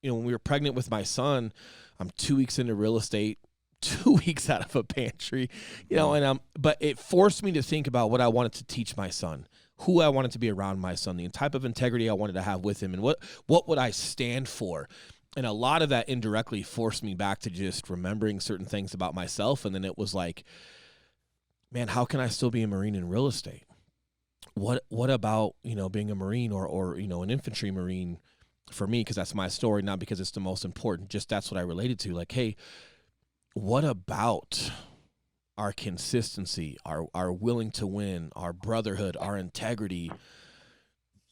you know, when we were pregnant with my son, I'm 2 weeks into real estate, 2 weeks out of a pantry, you know, and but it forced me to think about what I wanted to teach my son, who I wanted to be around my son, the type of integrity I wanted to have with him, and what would I stand for. And a lot of that indirectly forced me back to just remembering certain things about myself. And then it was like, man, how can I still be a Marine in real estate? What about, you know, being a Marine or you know, an infantry Marine for me, because that's my story, not because it's the most important, just that's what I related to. Like, hey, what about our consistency, our willing to win, our brotherhood, our integrity?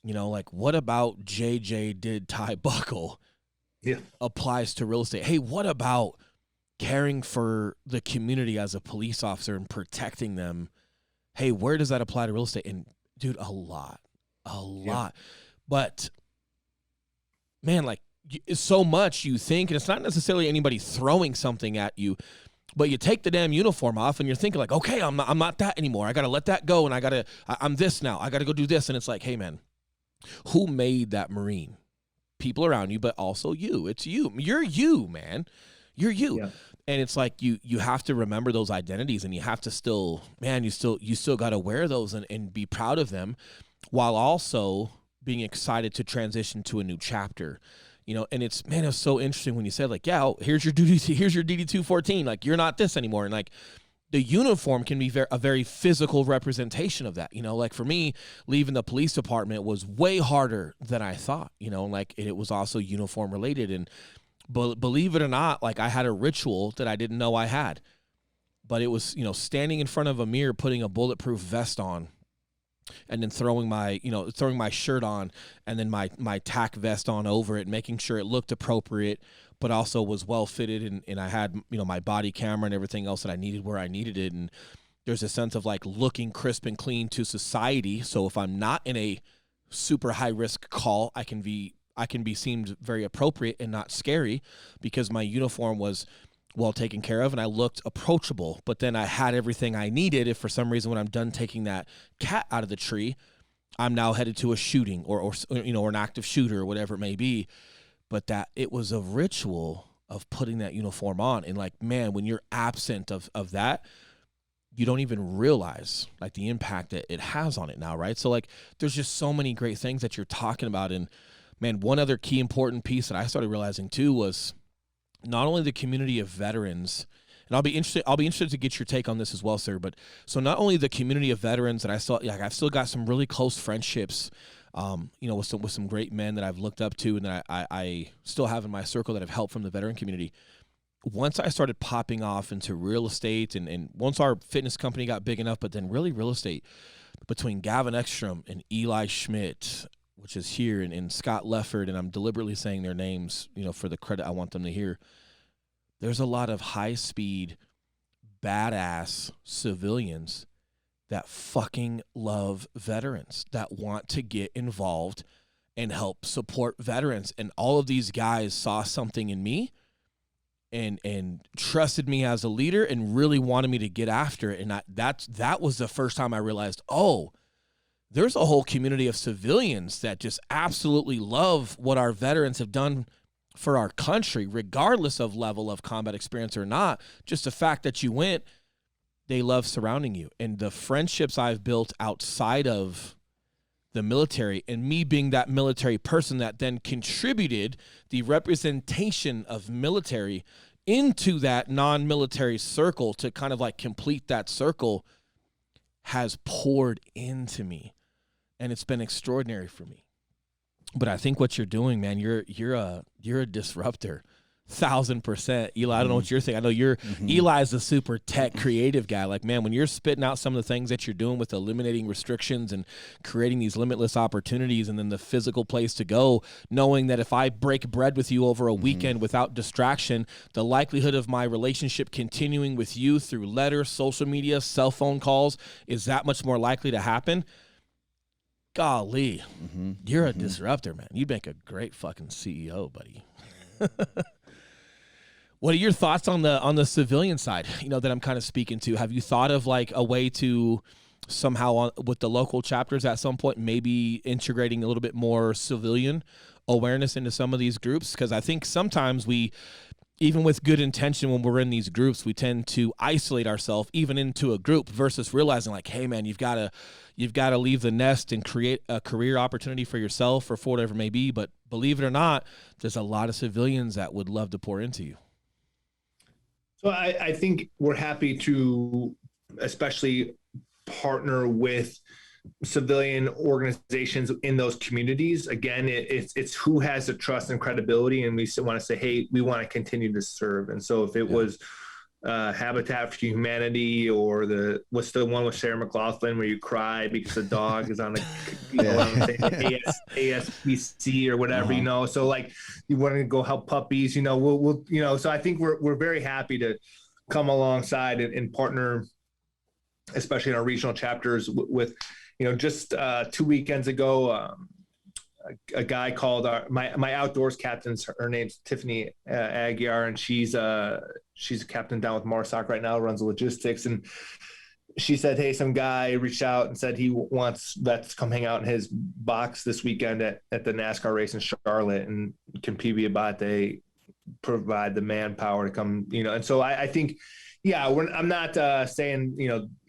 You know, like, what about JJ did tie buckle applies to real estate? Hey, what about caring for the community as a police officer and protecting them? Hey, where does that apply to real estate? And dude, a lot. But man, like, so much you think, and it's not necessarily anybody throwing something at you, but you take the damn uniform off and you're thinking like, okay, I'm not that anymore. I got to let that go. And I'm this now. I got to go do this. And it's like, hey man, who made that Marine? People around you, but also you. It's you. You're you, man. You're you. Yeah. And it's like, you have to remember those identities, and you have to still, man, you still got to wear those and be proud of them, while also being excited to transition to a new chapter. You know, and it's so interesting when you said like, yeah, here's your DD-214. Like, you're not this anymore. And like, the uniform can be a very physical representation of that. You know, like for me, leaving the police department was way harder than I thought, you know, like it was also uniform related. And believe it or not, like I had a ritual that I didn't know I had, but it was, you know, standing in front of a mirror, putting a bulletproof vest on, and then throwing my shirt on, and then my tack vest on over it, making sure it looked appropriate, but also was well fitted. And I had, you know, my body camera and everything else that I needed where I needed it. And there's a sense of like looking crisp and clean to society. So if I'm not in a super high risk call, I can be seemed very appropriate and not scary, because my uniform was well taken care of and I looked approachable. But then I had everything I needed if for some reason when I'm done taking that cat out of the tree, I'm now headed to a shooting or you know, or an active shooter or whatever it may be. But that it was a ritual of putting that uniform on. And like, man, when you're absent of that, you don't even realize like the impact that it has on it now, right? So like, there's just so many great things that you're talking about. And man, one other key important piece that I started realizing too was not only the community of veterans, and I'll be interested to get your take on this as well, sir. But so not only the community of veterans that I saw, like I've still got some really close friendships, you know, with some great men that I've looked up to and that I still have in my circle that have helped from the veteran community. Once I started popping off into real estate and once our fitness company got big enough, but then really real estate, between Gavin Ekstrom and Eli Schmidt, which is here, and Scott Lefford, and I'm deliberately saying their names, you know, for the credit I want them to hear. There's a lot of high-speed, badass civilians that fucking love veterans, that want to get involved and help support veterans. And all of these guys saw something in me and trusted me as a leader and really wanted me to get after it. And that was the first time I realized, oh, there's a whole community of civilians that just absolutely love what our veterans have done for our country, regardless of level of combat experience or not. Just the fact that you went, they love surrounding you. And the friendships I've built outside of the military, and me being that military person that then contributed the representation of military into that non-military circle to kind of like complete that circle, has poured into me. And it's been extraordinary for me. But I think what you're doing, man, you're a disruptor. 1,000%. Eli, I don't know what you're thinking. I know Eli's a super tech creative guy. Like, man, when you're spitting out some of the things that you're doing with eliminating restrictions and creating these limitless opportunities, and then the physical place to go, knowing that if I break bread with you over a weekend without distraction, the likelihood of my relationship continuing with you through letters, social media, cell phone calls is that much more likely to happen. Golly, you're a disruptor, man. You'd make a great fucking CEO, buddy. What are your thoughts on the civilian side, that I'm kind of speaking to? Have you thought of like a way to somehow with the local chapters at some point maybe integrating a little bit more civilian awareness into some of these groups? Because I think sometimes we, even with good intention, when we're in these groups, we tend to isolate ourselves even into a group versus realizing like, hey man, you've got to leave the nest and create a career opportunity for yourself or for whatever it may be. But believe it or not, there's a lot of civilians that would love to pour into you. So I think we're happy to especially partner with civilian organizations in those communities. Again, it's who has the trust and credibility, and we want to say, hey, we want to continue to serve. And so if it was Habitat for Humanity, or what's the one with Sarah McLachlan where you cry because the dog is on the ASPC or whatever, so like you want to go help puppies, we'll so I think we're very happy to come alongside and partner, especially in our regional chapters with just 2 weekends ago, a guy called my outdoors captains. Her name's Tiffany Aguiar, and she's a captain down with Marsoc right now, runs the logistics. And she said, hey, some guy reached out and said he wants vets to come hang out in his box this weekend at the NASCAR race in Charlotte, and can PB ABBATE provide the manpower to come, and so I think, I'm not saying,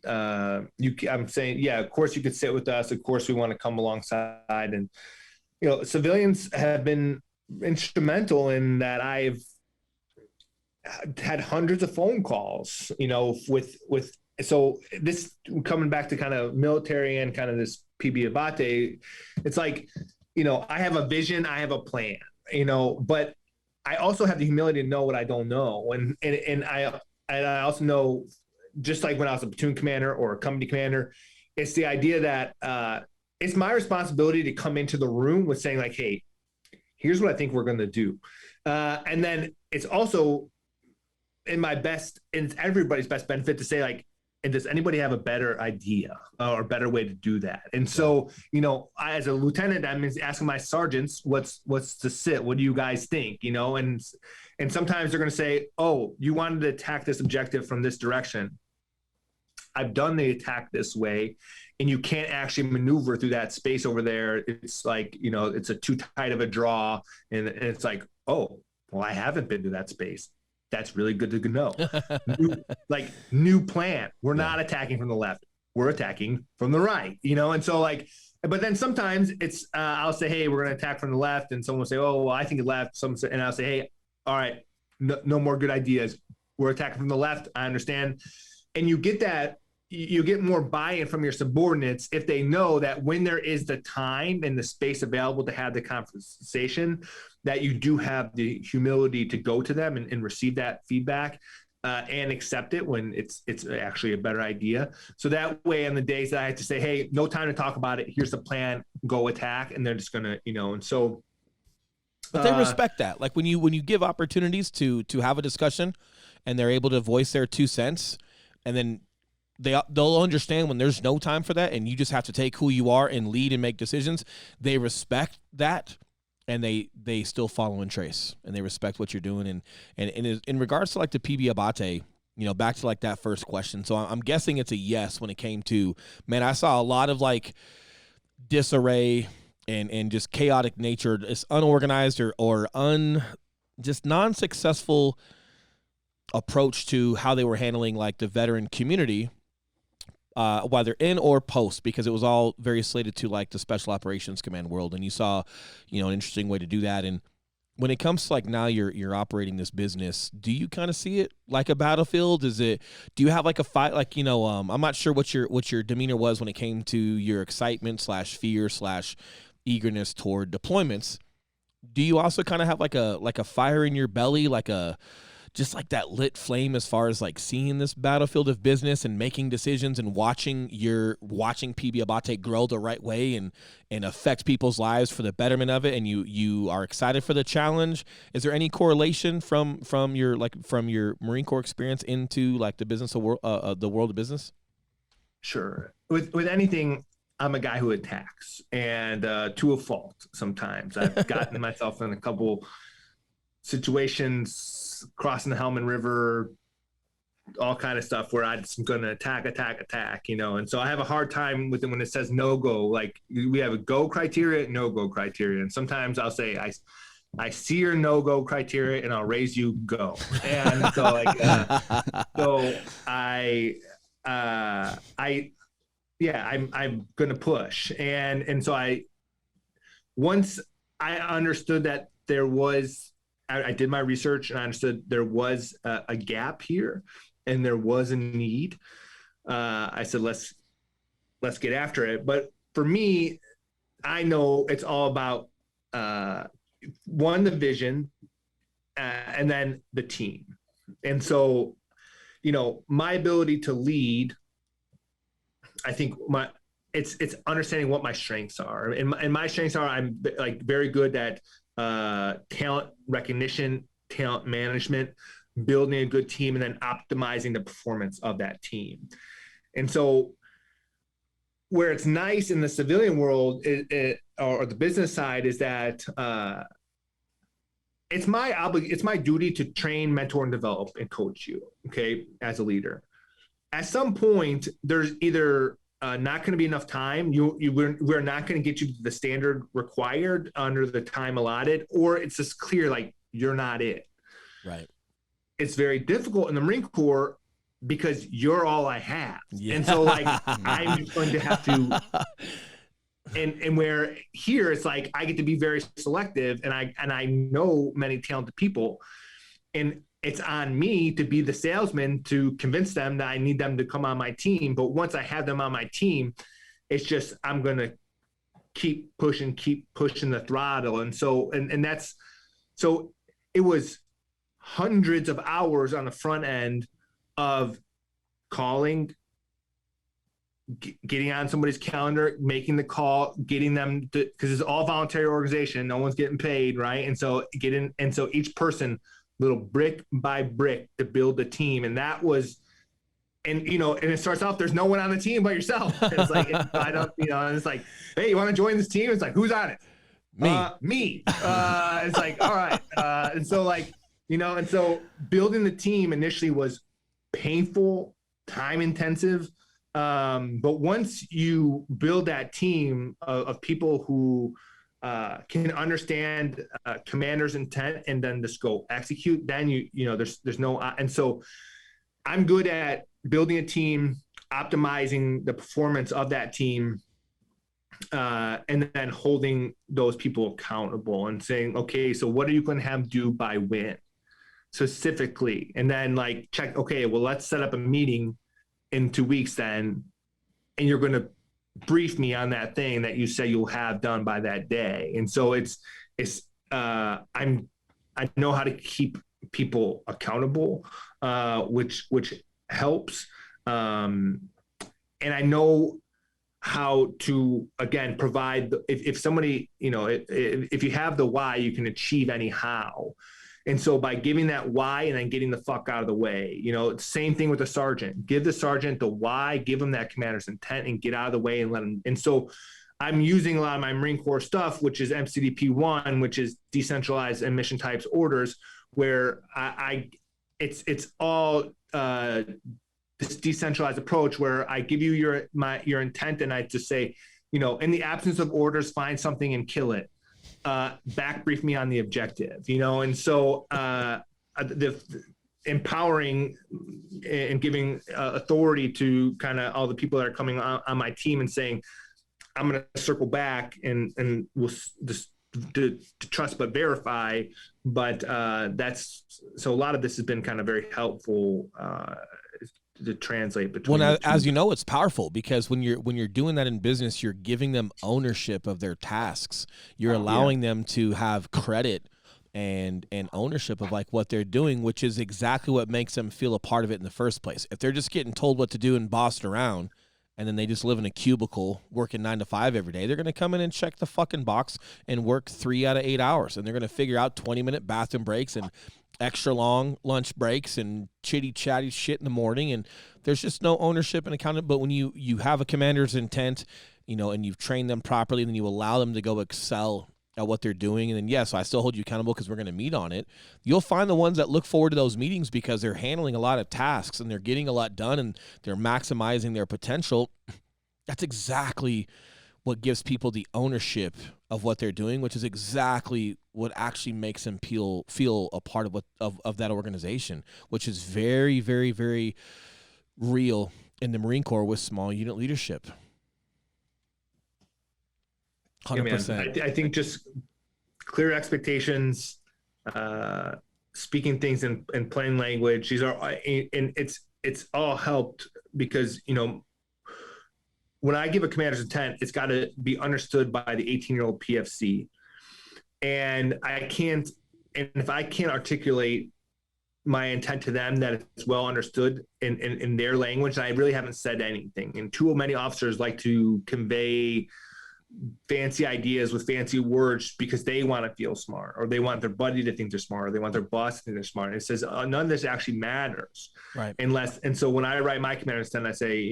I'm saying, of course you could sit with us. Of course we want to come alongside. And, civilians have been instrumental in that. I've had hundreds of phone calls, so this coming back to kind of military and kind of this PB ABBATE, it's like, I have a vision, I have a plan, but I also have the humility to know what I don't know. And I also know, just like when I was a platoon commander or a company commander, it's the idea that it's my responsibility to come into the room with saying like, hey, here's what I think we're going to do. And then it's also in everybody's best benefit to say like, and does anybody have a better idea or a better way to do that? And so, I, as a lieutenant, I'm asking my sergeants, what's the sit? What do you guys think? And sometimes they're going to say, oh, you wanted to attack this objective from this direction. I've done the attack this way, and you can't actually maneuver through that space over there. It's like, it's a too tight of a draw. And it's like, oh, well, I haven't been to that space. That's really good to know. New plan. We're not attacking from the left. We're attacking from the right, And so but then sometimes it's, I'll say, hey, we're going to attack from the left. And someone will say, oh, well, I think it's left. And I'll say, hey, all right, no more good ideas. We're attacking from the left. I understand. And you get that, you get more buy-in from your subordinates if they know that when there is the time and the space available to have the conversation, that you do have the humility to go to them and receive that feedback and accept it when it's actually a better idea. So that way, on the days that I have to say, hey, no time to talk about it, here's the plan, go attack, and they're just gonna, and so. But they respect that. Like when you give opportunities to have a discussion, and they're able to voice their 2 cents, and then they'll understand when there's no time for that, and you just have to take who you are and lead and make decisions. They respect that, and they still follow and trace, and they respect what you're doing. And in regards to like the PB ABBATE, back to like that first question. So I'm guessing it's a yes when it came to, man, I saw a lot of like disarray and just chaotic nature, it's unorganized or just non-successful approach to how they were handling like the veteran community, whether in or post, because it was all very slated to like the Special Operations Command world. And you saw, an interesting way to do that. And when it comes to like now you're operating this business, do you kind of see it like a battlefield? Do you have like a fight? Like, I'm not sure what your demeanor was when it came to your excitement / fear / eagerness toward deployments. Do you also kind of have like a fire in your belly, just like that lit flame as far as like seeing this battlefield of business and making decisions and watching PB ABBATE grow the right way and affect people's lives for the betterment of it, and you are excited for the challenge? Is there any correlation from your Marine Corps experience into like the business of the world of business? Sure. With anything, I'm a guy who attacks, and to a fault sometimes. I've gotten myself in a couple situations crossing the Helmand River, all kind of stuff where I'm going to attack, and so I have a hard time with it when it says no go. Like, we have a go criteria, no go criteria, and sometimes I'll say I see your no go criteria and I'll raise you go. And so I'm going to push, and so once I understood that there was. I did my research and I understood there was a gap here and there was a need. I said, let's get after it. But for me, I know it's all about one, the vision, and then the team. And so, my ability to lead, I think it's understanding what my strengths are. And my strengths are, I'm like very good at talent recognition, talent management, building a good team, and then optimizing the performance of that team. And so where it's nice in the civilian world or the business side is that it's my duty to train, mentor, and develop and coach you, okay, as a leader. At some point, there's either not going to be enough time. We're not going to get you to the standard required under the time allotted, or it's just clear like you're not it. Right. It's very difficult in the Marine Corps because you're all I have, and so like I'm just going to have to. And where here it's like I get to be very selective, and I know many talented people, and it's on me to be the salesman to convince them that I need them to come on my team. But once I have them on my team, it's just, I'm going to keep pushing the throttle. And so, and that's, so it was hundreds of hours on the front end of calling, getting on somebody's calendar, making the call, getting them to, cause it's all voluntary organization. No one's getting paid. Right. And so each person, little brick by brick to build the team. And that was, and it starts off, there's no one on the team but yourself. It's like, I don't, and it's like, hey, you want to join this team? It's like, who's on it? Me. It's like, all right. And so like, and so building the team initially was painful, time intensive. But once you build that team of people who, can understand commander's intent and then just go execute, then there's no, and so I'm good at building a team, optimizing the performance of that team, and then holding those people accountable and saying, okay, so what are you going to have do by when specifically? And then like check, okay, well, let's set up a meeting in 2 weeks then, and you're going to brief me on that thing that you say you'll have done by that day. And so I know how to keep people accountable, which helps. And I know how to, again, provide, if somebody, if you have the why, you can achieve any how. And so by giving that why and then getting the fuck out of the way, same thing with the sergeant. Give the sergeant the why, give him that commander's intent, and get out of the way and let him. And so I'm using a lot of my Marine Corps stuff, which is MCDP1, which is decentralized and mission types orders, where it's all this decentralized approach where I give you your intent, and I just say, in the absence of orders, find something and kill it. Back brief me on the objective, and so the empowering and giving authority to kind of all the people that are coming on my team and saying, I'm going to circle back and we'll just to trust but verify. But that's so a lot of this has been kind of very helpful to translate between. Well, as you know, it's powerful because when you're doing that in business, you're giving them ownership of their tasks. You're allowing them to have credit and ownership of like what they're doing, which is exactly what makes them feel a part of it in the first place. If they're just getting told what to do and bossed around, and then they just live in a cubicle working 9 to 5 every day, they're going to come in and check the fucking box and work 3 out of 8 hours. And they're going to figure out 20-minute bathroom breaks and extra long lunch breaks and chitty chatty shit in the morning. And there's just no ownership and accountability. But when you have a commander's intent, and you've trained them properly, then you allow them to go excel at what they're doing. And then, so I still hold you accountable because we're going to meet on it. You'll find the ones that look forward to those meetings because they're handling a lot of tasks and they're getting a lot done and they're maximizing their potential. That's exactly what gives people the ownership of what they're doing, which is exactly what actually makes them feel a part of that organization, which is very, very, very real in the Marine Corps with small unit leadership. 100%. Yeah, I think just clear expectations, speaking things in plain language. These are, and it's all helped because when I give a commander's intent, it's got to be understood by the 18-year-old PFC, and if I can't articulate my intent to them that it's well understood in their language, I really haven't said anything. And too many officers like to convey fancy ideas with fancy words because they want to feel smart, or they want their buddy to think they're smart, or they want their boss to think they're smart. And it says none of this actually matters, right? And so when I write my commander's intent, I say,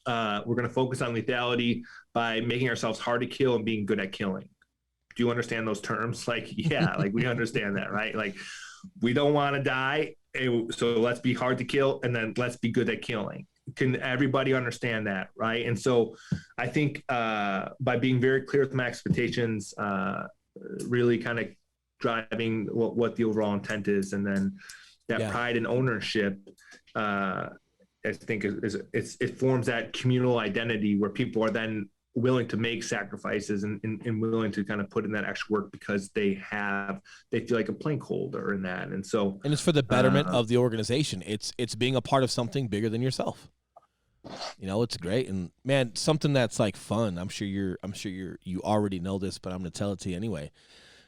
we're going to focus on lethality by making ourselves hard to kill and being good at killing. Do you understand those terms? Like, yeah, like we understand that, right? Like, we don't want to die, so let's be hard to kill, and then let's be good at killing. Can everybody understand that, right? And so I think by being very clear with my expectations, really kind of driving what the overall intent is, and then that pride and ownership, I think it forms that communal identity where people are then willing to make sacrifices and willing to kind of put in that extra work because they feel like a plank holder in that. And so, and it's for the betterment of the organization. It's being a part of something bigger than yourself. It's great. And man, something that's like fun. I'm sure you already know this, but I'm going to tell it to you anyway.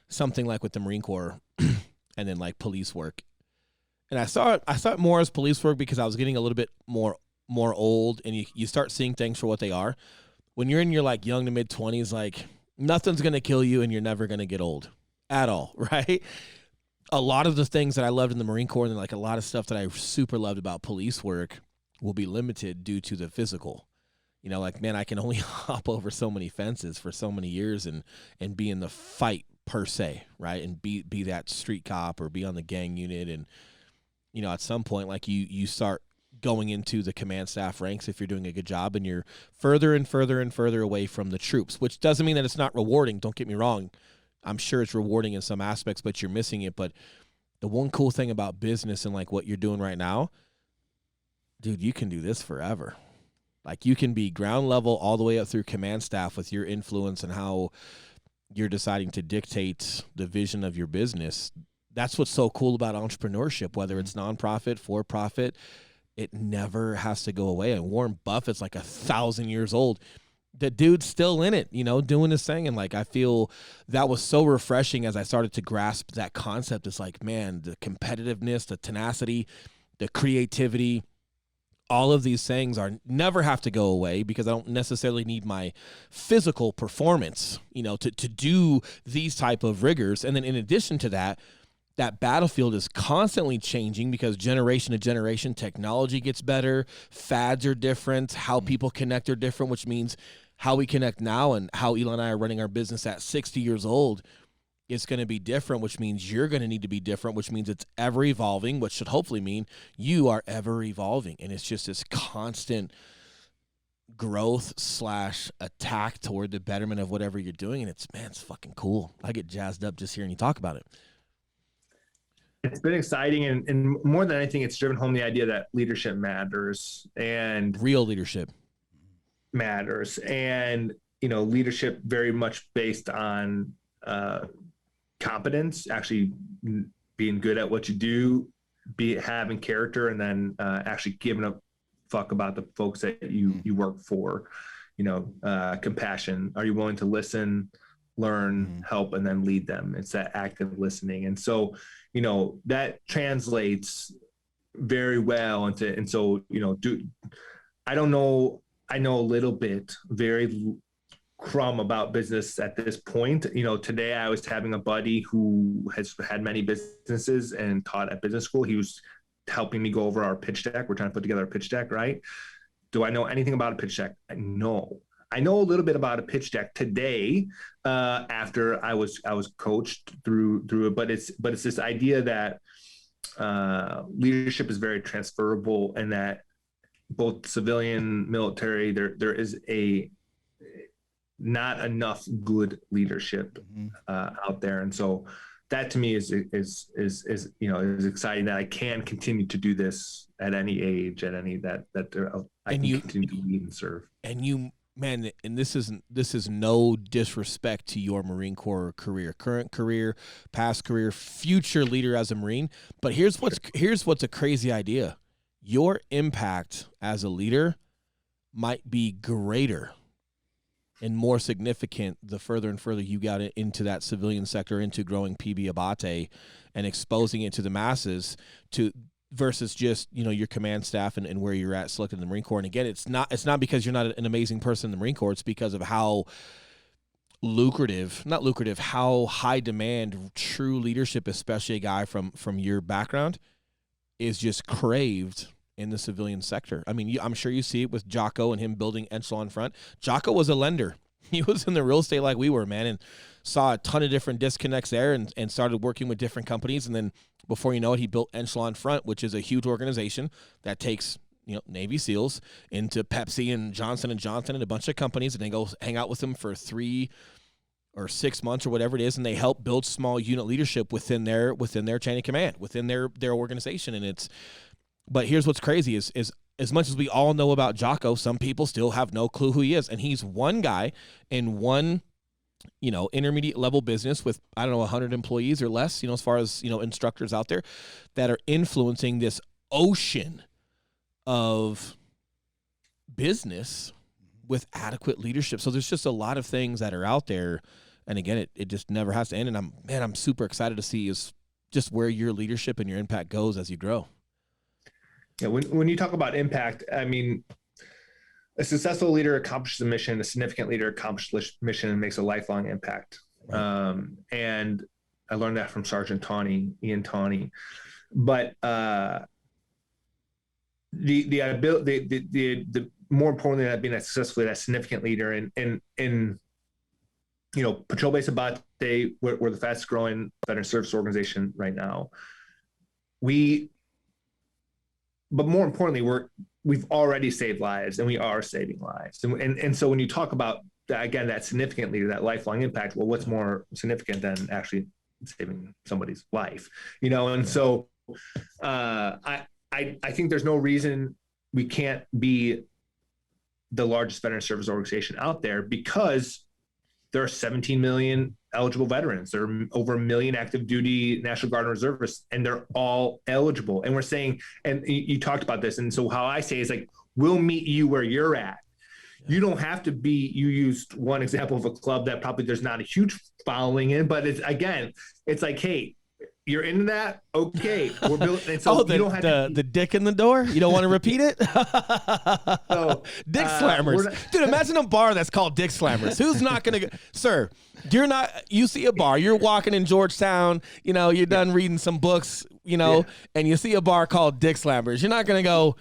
Something like with the Marine Corps and then like police work. And I saw it more as police work because I was getting a little bit more old, and you start seeing things for what they are. When you're in your like young to mid 20s, like nothing's going to kill you and you're never going to get old at all, right? A lot of the things that I loved in the Marine Corps and like a lot of stuff that I super loved about police work will be limited due to the physical. Like, man, I can only hop over so many fences for so many years and be in the fight per se, right? And be that street cop or be on the gang unit. And, at some point, like you start going into the command staff ranks if you're doing a good job, and you're further and further and further away from the troops, which doesn't mean that it's not rewarding. Don't get me wrong. I'm sure it's rewarding in some aspects, but you're missing it. But the one cool thing about business and like what you're doing right now, dude, you can do this forever. Like, you can be ground level all the way up through command staff with your influence and how you're deciding to dictate the vision of your business. That's what's so cool about entrepreneurship, whether it's nonprofit, for profit. It never has to go away. And Warren Buffett's like 1,000 years old. The dude's still in it, doing his thing. And like, I feel that was so refreshing as I started to grasp that concept. It's like, man, the competitiveness, the tenacity, the creativity, all of these things never have to go away because I don't necessarily need my physical performance, to do these type of rigors. And then in addition to that, that battlefield is constantly changing because generation to generation, technology gets better, fads are different, how people connect are different, which means how we connect now and how Elon and I are running our business at 60 years old is going to be different, which means you're going to need to be different, which means it's ever evolving, which should hopefully mean you are ever evolving. And it's just this constant growth / attack toward the betterment of whatever you're doing. And it's fucking cool. I get jazzed up just hearing you talk about it. It's been exciting, and more than anything, it's driven home the idea that leadership matters, and real leadership matters. And, leadership very much based on competence, actually being good at what you do, having character, and then actually giving a fuck about the folks that you work for. Compassion. Are you willing to listen, learn, help, and then lead them? It's that active listening. And so, that translates very well into, and so, I don't know, I know a little bit, very crumb about business at this point. Today I was having a buddy who has had many businesses and taught at business school. He was helping me go over our pitch deck. We're trying to put together a pitch deck, right? Do I know anything about a pitch deck? No. I know a little bit about a pitch deck today, after I was coached through it, but it's this idea that leadership is very transferable, and that both civilian, military, there is not enough good leadership out there. And so that to me is exciting, that I can continue to do this at any age, at any that I can continue to lead and serve. And you, man, and this is no disrespect to your Marine Corps career, current career, past career, future leader as a Marine. But here's what's a crazy idea. Your impact as a leader might be greater and more significant the further and further you got into that civilian sector, into growing PB ABBATE and exposing it to the masses, versus just, your command staff and where you're at selected in the Marine Corps. And again, it's not because you're not an amazing person in the Marine Corps. It's because of how how high demand true leadership, especially a guy from your background, is just craved in the civilian sector. I mean, I'm sure you see it with Jocko and him building Echelon Front. Jocko was a lender. He was in the real estate like we were, man, and saw a ton of different disconnects there, and started working with different companies. And then before you know it, he built Echelon Front, which is a huge organization that takes, Navy SEALs into Pepsi and Johnson & Johnson and a bunch of companies, and they go hang out with them for 3 or 6 months or whatever it is, and they help build small unit leadership within their chain of command, within their organization. And but here's what's crazy is as much as we all know about Jocko, some people still have no clue who he is. And he's one guy in one, intermediate level business with, 100 employees or less, as far as, instructors out there that are influencing this ocean of business with adequate leadership. So there's just a lot of things that are out there. And again, it just never has to end. And I'm super excited to see is just where your leadership and your impact goes as you grow. Yeah, when you talk about impact, I mean, a successful leader accomplishes a mission, a significant leader accomplishes a mission and makes a lifelong impact. Right. And I learned that from Sergeant Ian Tawney. But the more importantly than being a successful leader, a significant leader in Patrol Base Abate, we're the fastest growing veteran service organization right now. But more importantly, we've already saved lives, and we are saving lives. And so when you talk about, again, that significant leader, that lifelong impact, well, what's more significant than actually saving somebody's life? And so I think there's no reason we can't be the largest veteran service organization out there, because there are 17 million eligible veterans. There are over 1 million active duty National Guard and reservists, and they're all eligible. And we're saying, and you talked about this, and so how I say is like, we'll meet you where you're at. Yeah. You don't have to be, you used one example of a club that probably there's not a huge following in, but it's like, hey, you're into that? Okay. We're building. And so you don't have the dick in the door? You don't want to repeat it? So, Dick Slammers. Dude, imagine a bar that's called Dick Slammers. Who's not going to sir, you see a bar, you're walking in Georgetown, you're done reading some books, and you see a bar called Dick Slammers. You're not going to go,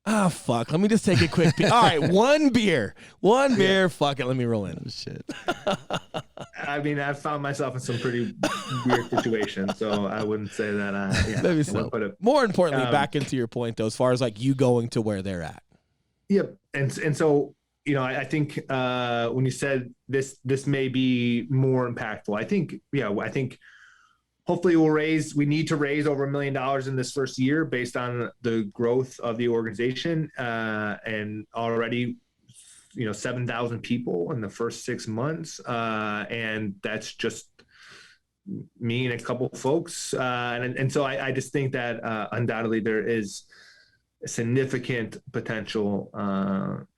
oh, fuck, let me just take a quick peek. All right, one beer, fuck it, let me roll in. Oh, shit. I mean, I've found myself in some pretty weird situations, so I wouldn't say that. Maybe so. More importantly, back into your point, though, as far as like you going to where they're at. Yep. And so, I think when you said this may be more impactful, I think hopefully we need to raise over $1 million in this first year based on the growth of the organization, and already 7,000 people in the first 6 months, and that's just me and a couple folks, and so I just think that undoubtedly there is significant potential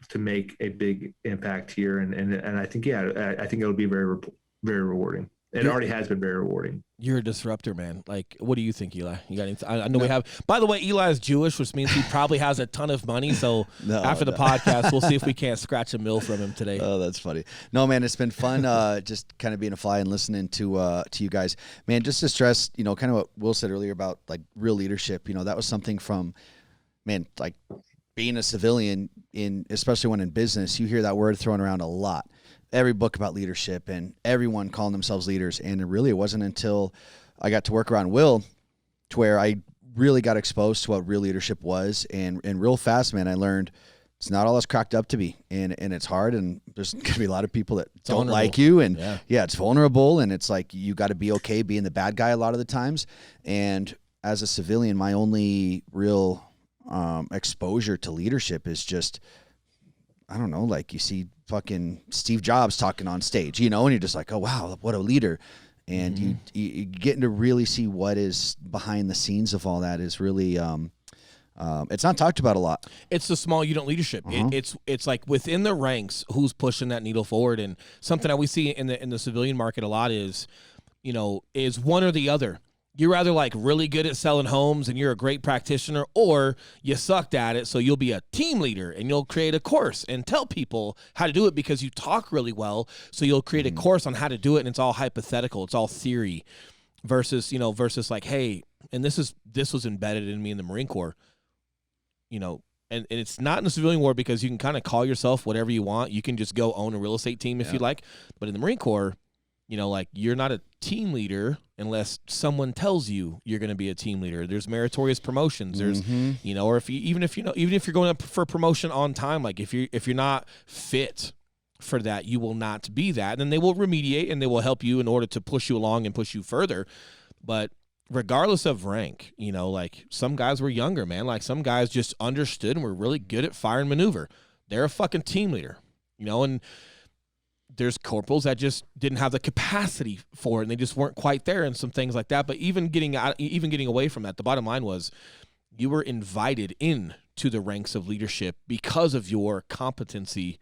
to make a big impact here, and I think I think it'll be very very rewarding. It already has been very rewarding. You're a disruptor, man. Like, what do you think, Eli? You got anything? I know we have. By the way, Eli is Jewish, which means he probably has a ton of money. So after the podcast, we'll see if we can't scratch a mill from him today. Oh, that's funny. No, man, it's been fun. Just kind of being a fly and listening to you guys, man. Just to stress, kind of what Will said earlier about like real leadership. That was something from, man, like being a civilian especially when in business, you hear that word thrown around a lot. Every book about leadership and everyone calling themselves leaders. And it wasn't until I got to work around Will to where I really got exposed to what real leadership was. And real fast, man, I learned it's not all it's cracked up to be. And it's hard. And there's going to be a lot of people that don't like you. And it's vulnerable. And it's like, you got to be okay being the bad guy a lot of the times. And as a civilian, my only real exposure to leadership is just, I don't know, like you see fucking Steve Jobs talking on stage, and you're just like, oh, wow, what a leader. And you getting to really see what is behind the scenes of all that is really, it's not talked about a lot. It's the small unit leadership. It's like within the ranks, who's pushing that needle forward. And something that we see in the civilian market a lot is, is one or the other. You're either like really good at selling homes and you're a great practitioner, or you sucked at it, so you'll be a team leader and you'll create a course and tell people how to do it because you talk really well. So you'll create a course on how to do it, and it's all hypothetical, it's all theory, versus like, hey, and this was embedded in me in the Marine Corps, and it's not in the civilian war because you can kind of call yourself whatever you want. You can just go own a real estate team if you like, but in the Marine Corps, like you're not a team leader unless someone tells you you're going to be a team leader. There's meritorious promotions. There's, or even if you're going up for promotion on time, like if you're not fit for that, you will not be that. And then they will remediate and they will help you in order to push you along and push you further. But regardless of rank, like some guys were younger, man. Like some guys just understood and were really good at fire and maneuver. They're a fucking team leader, and there's corporals that just didn't have the capacity for it, and they just weren't quite there, and some things like that. But even getting away from that, the bottom line was you were invited in to the ranks of leadership because of your competency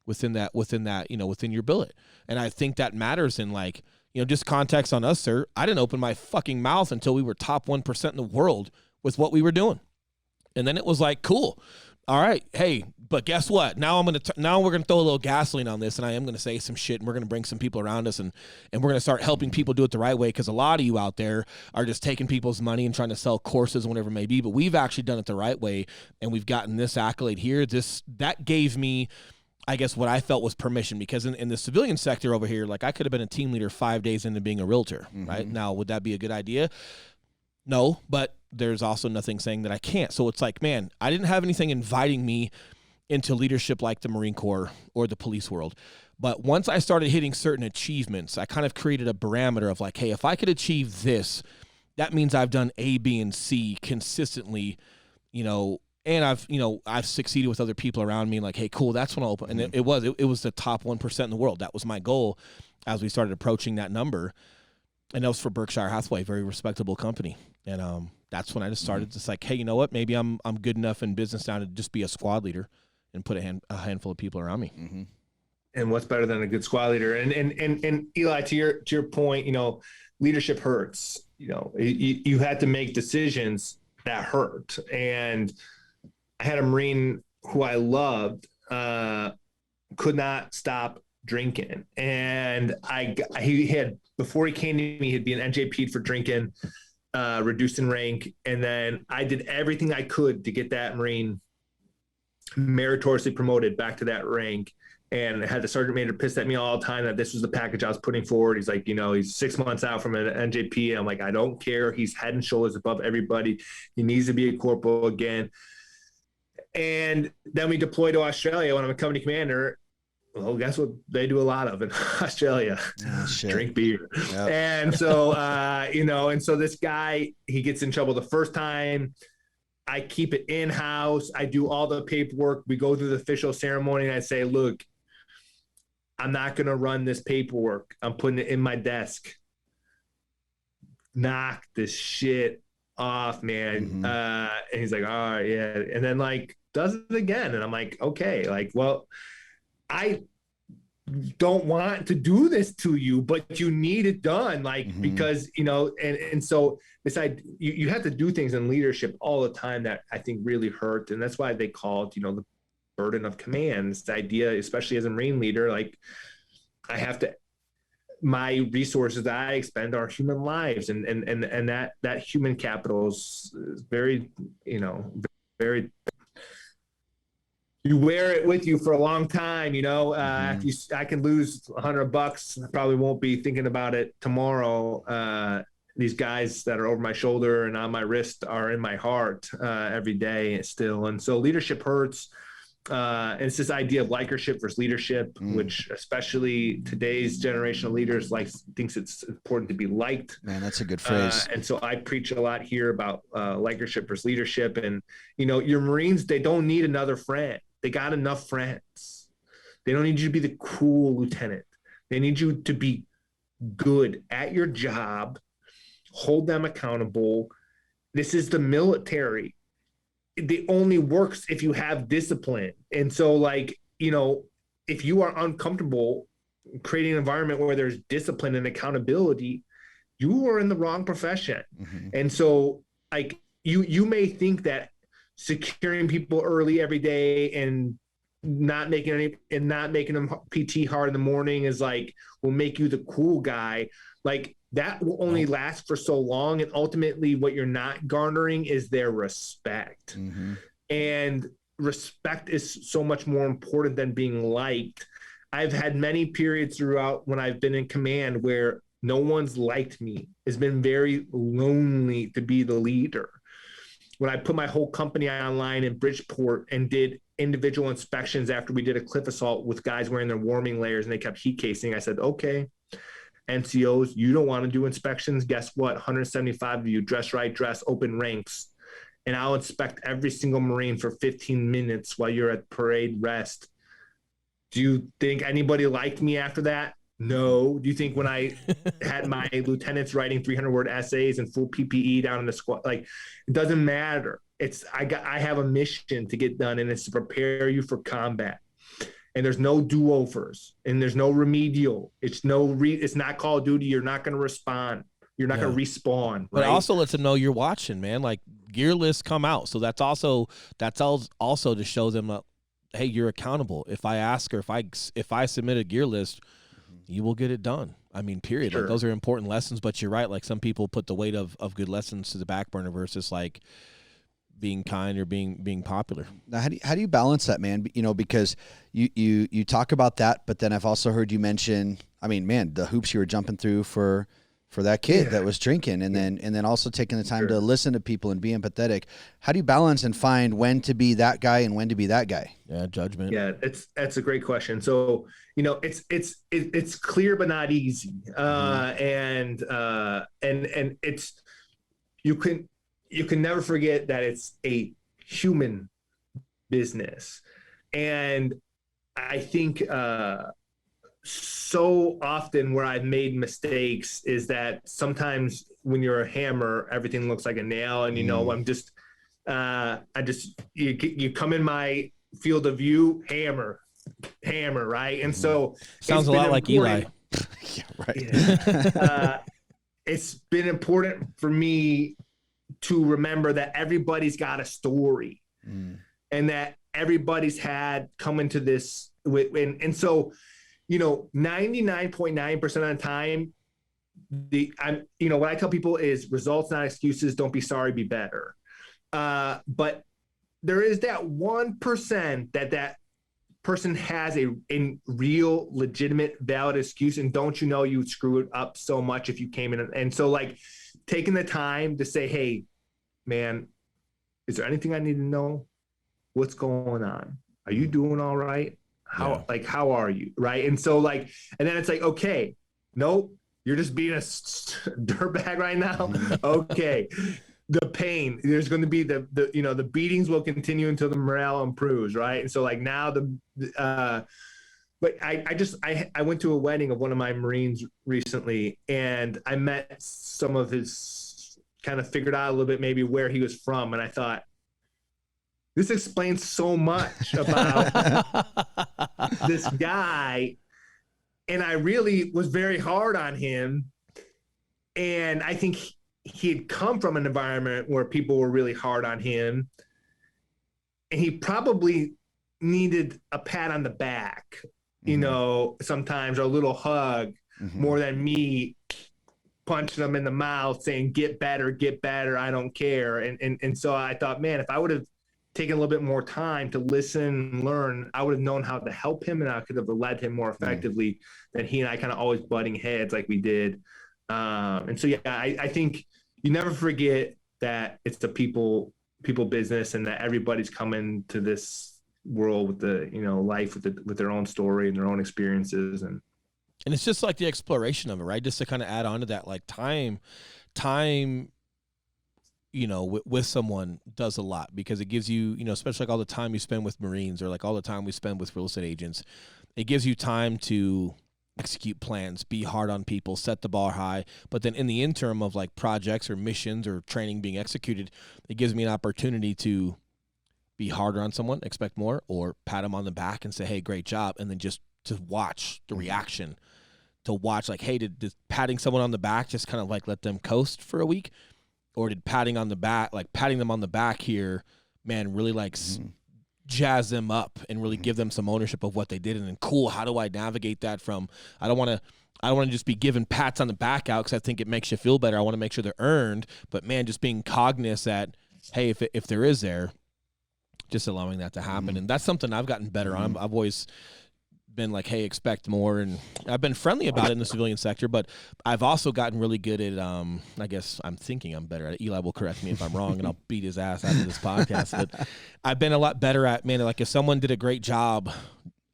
within your billet. And I think that matters in like, just context on us, sir. I didn't open my fucking mouth until we were top 1% in the world with what we were doing. And then it was like, cool. All right, hey, but guess what? Now we're gonna throw a little gasoline on this, and I am gonna say some shit, and we're gonna bring some people around us, and we're gonna start helping people do it the right way, because a lot of you out there are just taking people's money and trying to sell courses, whatever it may be. But we've actually done it the right way, and we've gotten this accolade here. That gave me, I guess, what I felt was permission, because in the civilian sector over here, like I could have been a team leader 5 days into being a realtor, right? Now, would that be a good idea? No, but there's also nothing saying that I can't. So it's like, man, I didn't have anything inviting me into leadership like the Marine Corps or the police world. But once I started hitting certain achievements, I kind of created a parameter of like, hey, if I could achieve this, that means I've done A, B, and C consistently, and I've succeeded with other people around me. Like, hey, cool, that's when I'll open. And it was the top 1% in the world. That was my goal as we started approaching that number. And that was for Berkshire Hathaway, very respectable company. And that's when I just started just like, hey, you know what? Maybe I'm good enough in business now to just be a squad leader and put a handful of people around me. And what's better than a good squad leader? And Eli, to your point, leadership hurts. You had to make decisions that hurt. And I had a Marine who I loved, could not stop drinking. And he had, before he came to me, he'd be an NJP'd for drinking, reduced in rank. And then I did everything I could to get that Marine meritoriously promoted back to that rank. And I had the sergeant major pissed at me all the time that this was the package I was putting forward. He's like, he's 6 months out from an NJP. I'm like, I don't care. He's head and shoulders above everybody. He needs to be a corporal again. And then we deploy to Australia when I'm a company commander. Well, guess what they do a lot of in Australia? Drink beer. Yep. And so, and so this guy, he gets in trouble the first time. I keep it in-house. I do all the paperwork. We go through the official ceremony, and I say, look, I'm not going to run this paperwork. I'm putting it in my desk. Knock this shit off, man. Mm-hmm. And he's like, all right, yeah. And then does it again. And I'm like, okay, well, I don't want to do this to you, but you need it done, mm-hmm. because, and so besides, you have to do things in leadership all the time that I think really hurt. And that's why they call it, the burden of command. It's the idea, especially as a Marine leader, my resources that I expend are human lives, and that human capital is very, very, you wear it with you for a long time, mm-hmm. If I can lose $100, I probably won't be thinking about it tomorrow. These guys that are over my shoulder and on my wrist are in my heart every day still. And so leadership hurts. And it's this idea of likership versus leadership, which especially today's generation of leaders thinks it's important to be liked. Man, that's a good phrase. And so I preach a lot here about likership versus leadership. And, your Marines, they don't need another friend. They got enough friends. They don't need you to be the cool lieutenant. They need you to be good at your job, hold them accountable. This is the military. It only works if you have discipline. And so if you are uncomfortable creating an environment where there's discipline and accountability, you are in the wrong profession. Mm-hmm. And so you may think that securing people early every day and not making them PT hard in the morning is will make you the cool guy. That will only last for so long. And ultimately what you're not garnering is their respect. Mm-hmm. And respect is so much more important than being liked. I've had many periods throughout when I've been in command where no one's liked me. It's been very lonely to be the leader. When I put my whole company online in Bridgeport and did individual inspections after we did a cliff assault with guys wearing their warming layers and they kept heat casing, I said, okay, NCOs, you don't want to do inspections. Guess what? 175 of you, dress right, dress, open ranks. And I'll inspect every single Marine for 15 minutes while you're at parade rest. Do you think anybody liked me after that? No. Do you think when I had my lieutenants writing 300-word essays and full PPE down in the squad, it doesn't matter. I have a mission to get done, and it's to prepare you for combat. And there's no do-overs, and there's no remedial. It's not Call of Duty. You're not going to respond. You're not going to respawn. Right? But it also lets them know you're watching, man. Gear lists come out, so that's also to show them, hey, you're accountable. If I ask or if I submit a gear list, you will get it done. I mean, period. Sure. Those are important lessons. But you're right. Some people put the weight of good lessons to the back burner versus being kind or being popular. Now, how do you balance that, man? Because you talk about that, but then I've also heard you mention, the hoops you were jumping through for that kid that was drinking, and then also taking the time to listen to people and be empathetic. How do you balance and find when to be that guy and when to be that guy? Yeah, judgment. Yeah, that's a great question. So it's clear but not easy, and it's you can never forget that it's a human business. And I think so often where I've made mistakes is that sometimes when you're a hammer, everything looks like a nail. And, you come in my field of view, hammer, right? And so sounds a lot like Eli. Yeah, right. Yeah. It's been important for me to remember that everybody's got a story, and that everybody's had come into this and so 99.9% of the time, what I tell people is results, not excuses. Don't be sorry, be better. But there is that 1% that person has a real, legitimate, valid excuse, and don't you would screw it up so much if you came in and so taking the time to say, hey, man, is there anything I need to know? what's going on? Are you doing all right? How are you? Right. And so and then it's like, okay, nope, you're just being a dirtbag right now. Okay. The pain, there's going to be the beatings will continue until the morale improves. Right. And so now but I went to a wedding of one of my Marines recently, and I met some of his, kind of figured out a little bit maybe where he was from. And I thought, this explains so much about this guy. And I really was very hard on him. And I think he had come from an environment where people were really hard on him. And he probably needed a pat on the back, sometimes, or a little hug, more than me punching him in the mouth saying, get better, I don't care. And so I thought, man, if I would have taken a little bit more time to listen and learn, I would have known how to help him, and I could have led him more effectively than he and I kind of always butting heads like we did. And so, I think you never forget that it's the people business, and that everybody's coming to this world with the, life with their own story and their own experiences. And it's just like the exploration of it, right? Just to kind of add on to that, like time, with someone does a lot, because it gives you, especially like all the time you spend with Marines, or like all the time we spend with real estate agents, it gives you time to execute plans, be hard on people, set the bar high. But then in the interim of like projects or missions or training being executed, it gives me an opportunity to be harder on someone, expect more, or pat them on the back and say, hey, great job. And then just to watch the reaction, to watch like, hey, did patting someone on the back just kind of like let them coast for a week? Or did patting them on the back here, man, really jazz them up and really give them some ownership of what they did? And then, cool, how do I navigate that from, I don't want to just be giving pats on the back out, because I think it makes you feel better. I want to make sure they're earned. But man, just being cognizant that, hey, if there is there, just allowing that to happen. And that's something I've gotten better on. I've always been like, hey, expect more, and I've been friendly about it in the civilian sector, but I've also gotten really good at I guess I'm thinking I'm better at it. Eli will correct me if I'm wrong, and I'll beat his ass after this podcast, but I've been a lot better at, man, like if someone did a great job,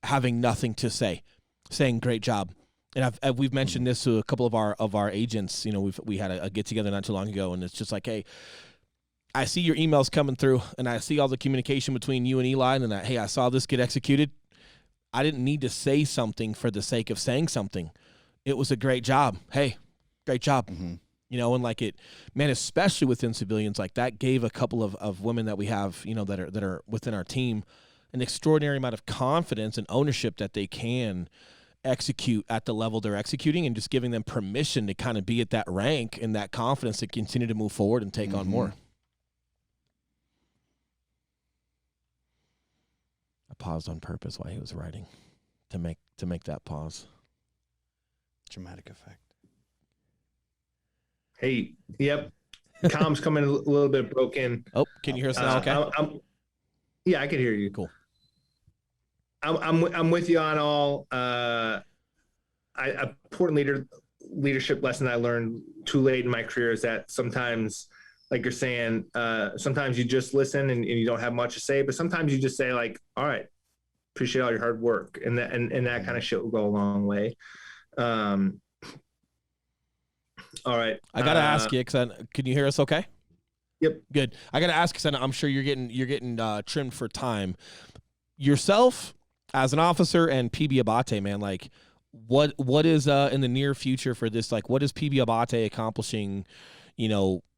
having nothing to say, saying great job. And we've mentioned this to a couple of our agents. We had a get together not too long ago, and it's just like, hey, I see your emails coming through, and I see all the communication between you and Eli, and that, hey, I saw this get executed. I didn't need to say something for the sake of saying something. It was a great job. Hey, great job. And like it, man, especially within civilians, like that gave a couple of women that we have, that are within our team, an extraordinary amount of confidence and ownership that they can execute at the level they're executing, and just giving them permission to kind of be at that rank and that confidence to continue to move forward and take on more. I paused on purpose while he was writing to make that pause. Dramatic effect. Hey, yep. Comm's coming a little bit broken. Oh, can you hear us now? Okay. Yeah, I can hear you. Cool. I'm with you on all. A important leadership lesson I learned too late in my career is that sometimes, like you're saying, sometimes you just listen and you don't have much to say, but sometimes you just say like, all right, appreciate all your hard work. And that kind of shit will go a long way. All right. I got to ask you, can you hear us okay? Yep. Good. I got to ask, because I'm sure you're getting trimmed for time. Yourself as an officer and PB ABBATE, man, like what is in the near future for this? Like, what is PB ABBATE accomplishing,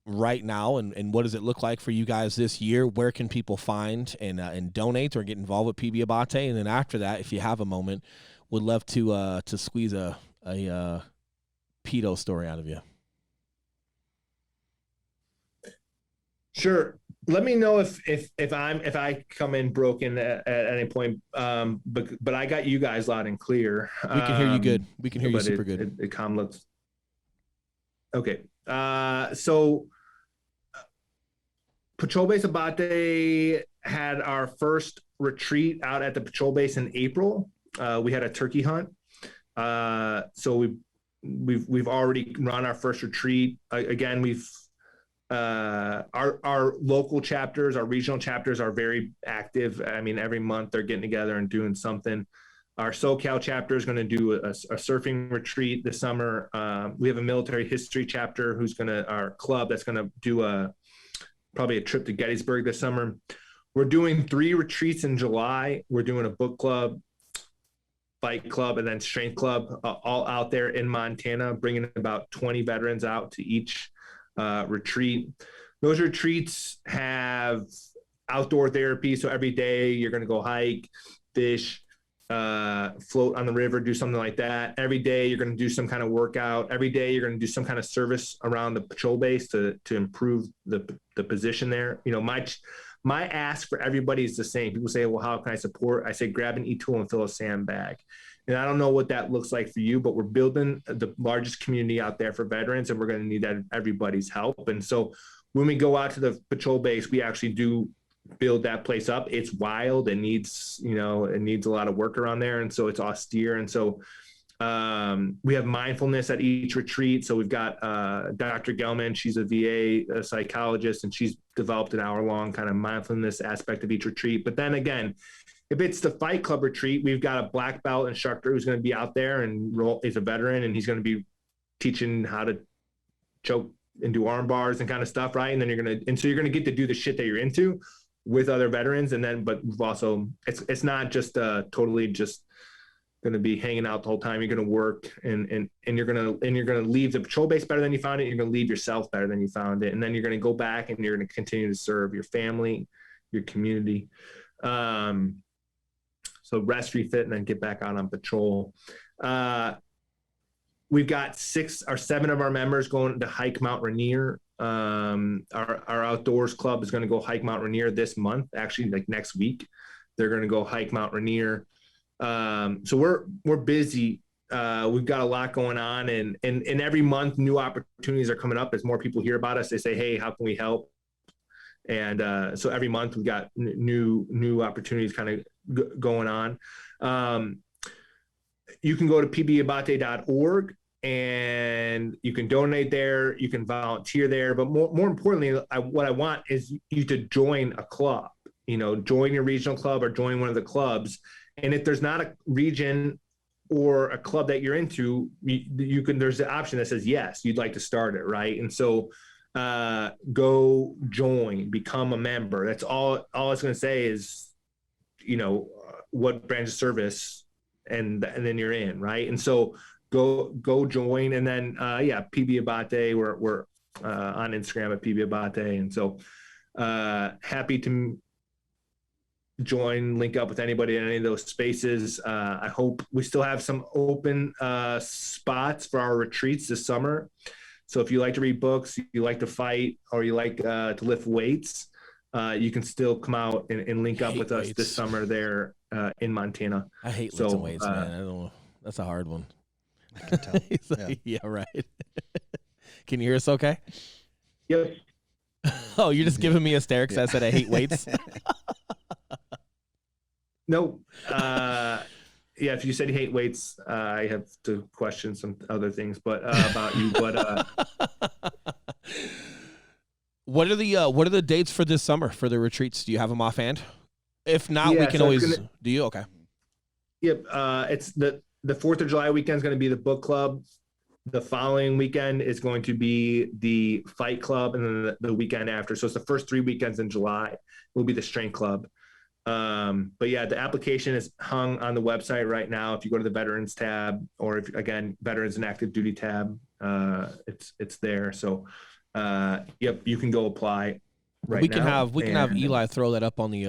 right now, and what does it look like for you guys this year? Where can people find and donate or get involved with PB ABBATE? And then after that, if you have a moment, would love to squeeze a pedo story out of you. Sure. Let me know if I come in broken at any point. But I got you guys loud and clear. We can hear you good. We can hear you super good. It looks okay. So Patrol Base ABBATE had our first retreat out at the patrol base in April. We had a turkey hunt. So we've already run our first retreat. Again, we've Our local chapters, our regional chapters are very active. I mean, every month they're getting together and doing something. Our SoCal chapter is going to do a surfing retreat this summer. We have a military history chapter our club that's going to do probably a trip to Gettysburg this summer. We're doing 3 retreats in July. We're doing a book club, fight club, and then strength club, all out there in Montana, bringing about 20 veterans out to each retreat. Those retreats have outdoor therapy. So every day you're going to go hike, fish, float on the river, do something like that. Every day you're going to do some kind of workout. Every day you're going to do some kind of service around the patrol base to improve the position there. You know, my ask for everybody is the same. People say, well, how can I support? I say, grab an e-tool and fill a sandbag. And I don't know what that looks like for you, but we're building the largest community out there for veterans, and we're going to need everybody's help. And so when we go out to the patrol base, we actually do build that place up. It's wild. It needs a lot of work around there. And so it's austere. And so we have mindfulness at each retreat. So we've got Dr. Gelman. She's a VA psychologist, and she's developed an hour-long kind of mindfulness aspect of each retreat. But then again, if it's the fight club retreat, we've got a black belt instructor who's going to be out there and he's a veteran, and he's going to be teaching how to choke and do arm bars and kind of stuff. Right. And then you're going to get to do the shit that you're into with other veterans. And then, but we've also, it's not just totally just going to be hanging out the whole time. You're going to work and you're going to leave the patrol base better than you found it. You're going to leave yourself better than you found it. And then you're going to go back and you're going to continue to serve your family, your community. So rest, refit, and then get back out on patrol. We've got 6 or 7 of our members going to hike Mount Rainier. Our outdoors club is going to go hike Mount Rainier this month, actually, like next week. They're going to go hike Mount Rainier. So we're busy. We've got a lot going on, and every month new opportunities are coming up as more people hear about us. They say, hey, how can we help? And so every month we've got new opportunities kind of going on. You can go to pbabbate.org and you can donate there. You can volunteer there. But more importantly, what I want is you to join a club, join your regional club or join one of the clubs. And if there's not a region or a club that you're into, there's the option that says, yes, you'd like to start it. Right. And so go join, become a member. That's all I was going to say is, what branch of service, and then you're in, right? And so go join, and then PB ABBATE. We're on Instagram at PB ABBATE, and so happy to join, link up with anybody in any of those spaces. I hope we still have some open spots for our retreats this summer. So if you like to read books, you like to fight, or you like to lift weights, you can still come out and link up with us this summer there in Montana. I hate lifting weights, man. I don't know. That's a hard one. I can tell. Yeah, right. Can you hear us okay? Yep. Oh, you're just giving me a stare because I said I hate weights? No. If you said you hate weights, I have to question some other things about you. But what are the dates for this summer for the retreats? Do you have them offhand? If not, we can always. Do you? Okay. Yep. It's the 4th of July weekend is going to be the book club. The following weekend is going to be the fight club, and then the weekend after. So it's the first 3 weekends in July will be the strength club. But yeah, the application is hung on the website right now. If you go to the veterans tab, or if again, veterans and active duty tab, it's there. So, you can go apply. Right we can have Eli throw that up on the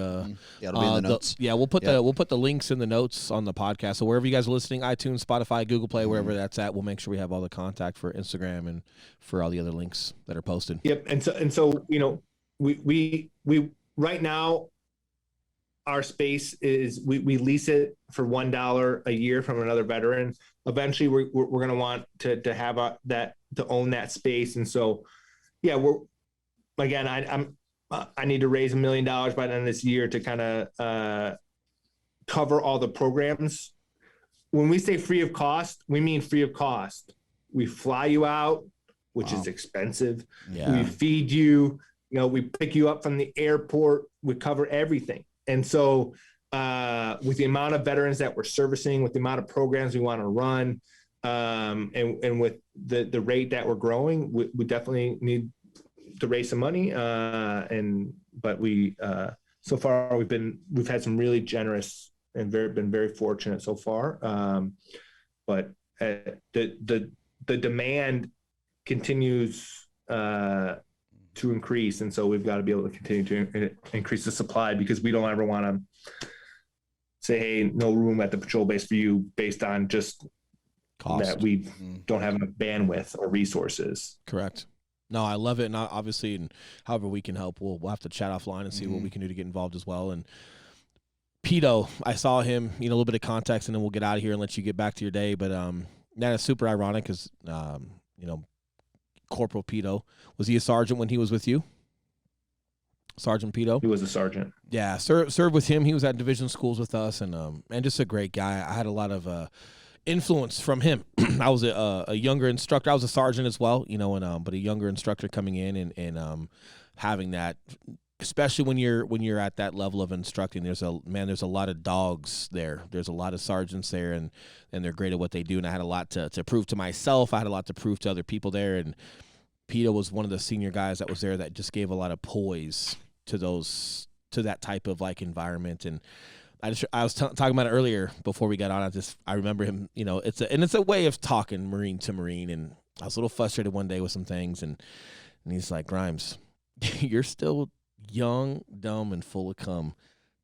it'll be in the notes. We'll put the links in the notes on the podcast. So wherever you guys are listening, iTunes, Spotify, Google Play, wherever that's at, we'll make sure we have all the contact for Instagram and for all the other links that are posted. Yep. And so we right now, our space is we lease it for $1 a year from another veteran. Eventually, we're going to want to have to own that space, and so I need to raise $1 million by the end of this year to kind of cover all the programs. When we say free of cost, we mean free of cost. We fly you out, which is expensive. Yeah. We feed you, we pick you up from the airport, we cover everything. And so with the amount of veterans that we're servicing, with the amount of programs we want to run, and with the rate that we're growing, we definitely need to raise some money. But we so far we've had some really generous and been very fortunate so far. But the demand continues to increase, and so we've got to be able to continue to increase the supply, because we don't ever want to say, hey, no room at the patrol base for you, based on just cost. That we don't have enough bandwidth or resources. Correct. No, I love it. And obviously, and however we can help, we'll have to chat offline and see what we can do to get involved as well. And Pito, I saw him, a little bit of context, and then we'll get out of here and let you get back to your day. But that is super ironic because, Corporal Pito, was he a sergeant when he was with you? Sergeant Pito? He was a sergeant. Yeah, served with him. He was at division schools with us, and just a great guy. I had a lot of influence from him. I was a younger instructor. I was a sergeant as well, but a younger instructor coming in and having that, especially when you're at that level of instructing. There's a lot of dogs there. There's a lot of sergeants there, and they're great at what they do. And I had a lot to prove to myself. I had a lot to prove to other people there. And Pito was one of the senior guys that was there that just gave a lot of poise to that type of like environment. And I was talking about it earlier before we got on. I remember him, it's a way of talking Marine to Marine. And I was a little frustrated one day with some things, and he's like, Grimes, you're still young, dumb, and full of cum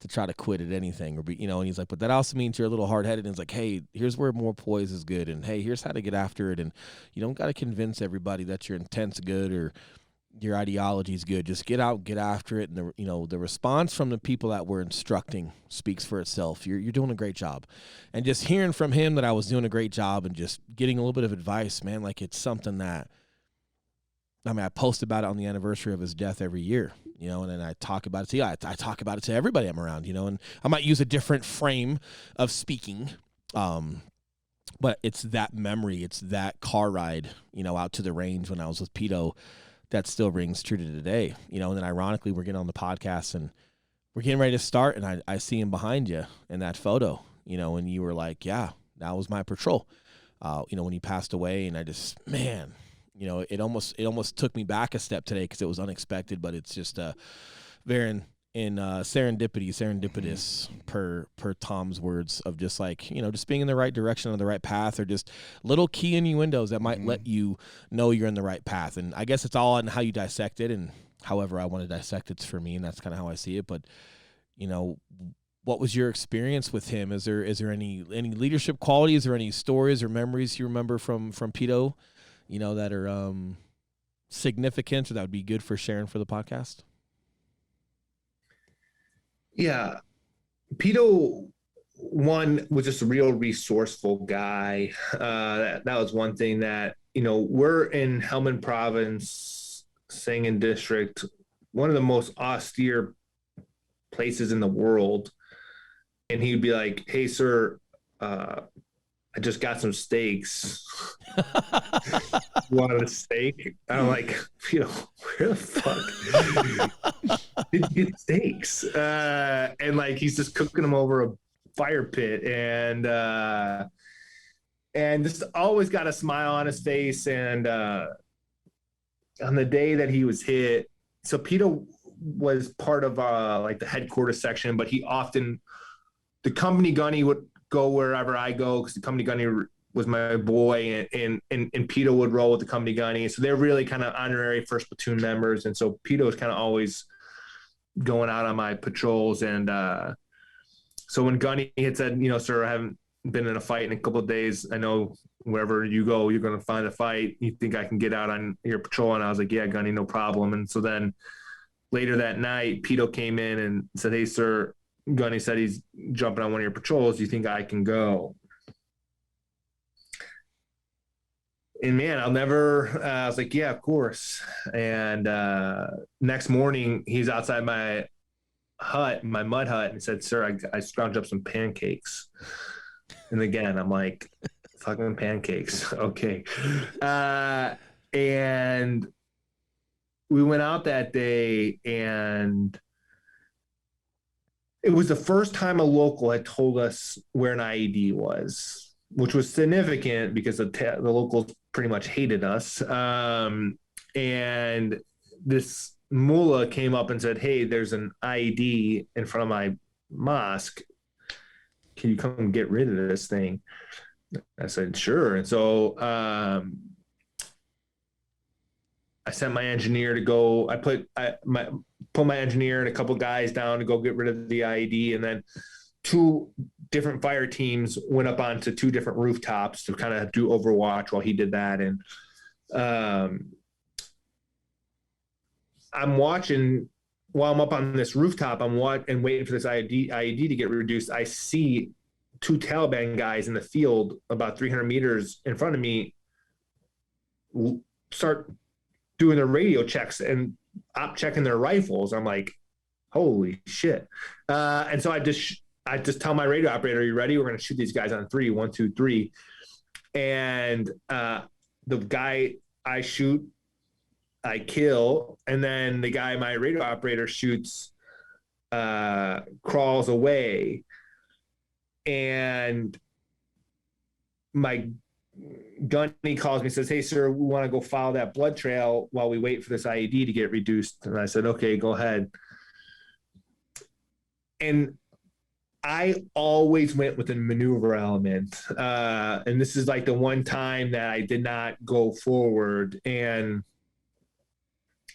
to try to quit at anything, or be, and he's like, but that also means you're a little hard-headed. And it's like, hey, here's where more poise is good, and hey, here's how to get after it. And you don't got to convince everybody that your intent's good or your ideology is good. Just get out, get after it. And the response from the people that we're instructing speaks for itself. You're doing a great job. And just hearing from him that I was doing a great job and just getting a little bit of advice, man, like it's something that, I post about it on the anniversary of his death every year, and then I talk about it to you. I talk about it to everybody I'm around, and I might use a different frame of speaking. But it's that memory, it's that car ride, out to the range when I was with Pito that still rings true to today, and then ironically we're getting on the podcast and we're getting ready to start, and I see him behind you in that photo, and you were like, yeah, that was my patrol, when he passed away. And I just, man, it almost took me back a step today because it was unexpected, but it's just very serendipitous per Tom's words of just like, just being in the right direction on the right path, or just little key innuendos that might let you know you're in the right path. And I guess it's all on how you dissect it, and however I want to dissect it's for me, and that's kind of how I see it. But what was your experience with him? Is there any leadership qualities or any stories or memories you remember from Pito, that are significant or that would be good for sharing for the podcast? Yeah. Pito, one, was just a real resourceful guy. That was one thing that, we're in Helmand Province, Sangin District, one of the most austere places in the world. And he'd be like, hey, sir, I just got some steaks. You want a steak? I'm like, where the fuck did you get steaks? And like, he's just cooking them over a fire pit, and just always got a smile on his face. And on the day that he was hit, so Pito was part of like the headquarters section, but the company gunny would go wherever I go, because the company gunny was my boy, and Pito would roll with the company gunny. So they're really kind of honorary first platoon members. And so Pito was kind of always going out on my patrols. And so when Gunny had said, sir, I haven't been in a fight in a couple of days. I know wherever you go, you're going to find a fight. You think I can get out on your patrol? And I was like, yeah, Gunny, no problem. And so then later that night, Pito came in and said, hey, sir, Gunny said he's jumping on one of your patrols. Do you think I can go? And man, I was like, yeah, of course. And next morning, he's outside my mud hut, and said, sir, I scrounged up some pancakes. And again, I'm like, fucking pancakes. Okay. And we went out that day, and it was the first time a local had told us where an IED was, which was significant because the locals pretty much hated us. And this mullah came up and said, "Hey, there's an IED in front of my mosque. Can you come get rid of this thing?" I said, "Sure." And so I sent my engineer to go. I put my engineer and a couple guys down to go get rid of the IED, and then 2 different fire teams went up onto 2 different rooftops to kind of do overwatch while he did that. And I'm watching while I'm up on this rooftop. I'm waiting for this IED to get reduced. I see 2 Taliban guys in the field about 300 meters in front of me start doing their radio checks and op checking their rifles. I'm like, holy shit. And so I just tell my radio operator, "Are you ready? We're going to shoot these guys on 3, 1, 2, 3. And the guy I shoot, I kill. And then the guy my radio operator shoots crawls away. And my gunny calls me and says, "Hey, sir, we want to go follow that blood trail while we wait for this IED to get reduced." And I said, "Okay, go ahead." And I always went with a maneuver element. And this is like the one time that I did not go forward. And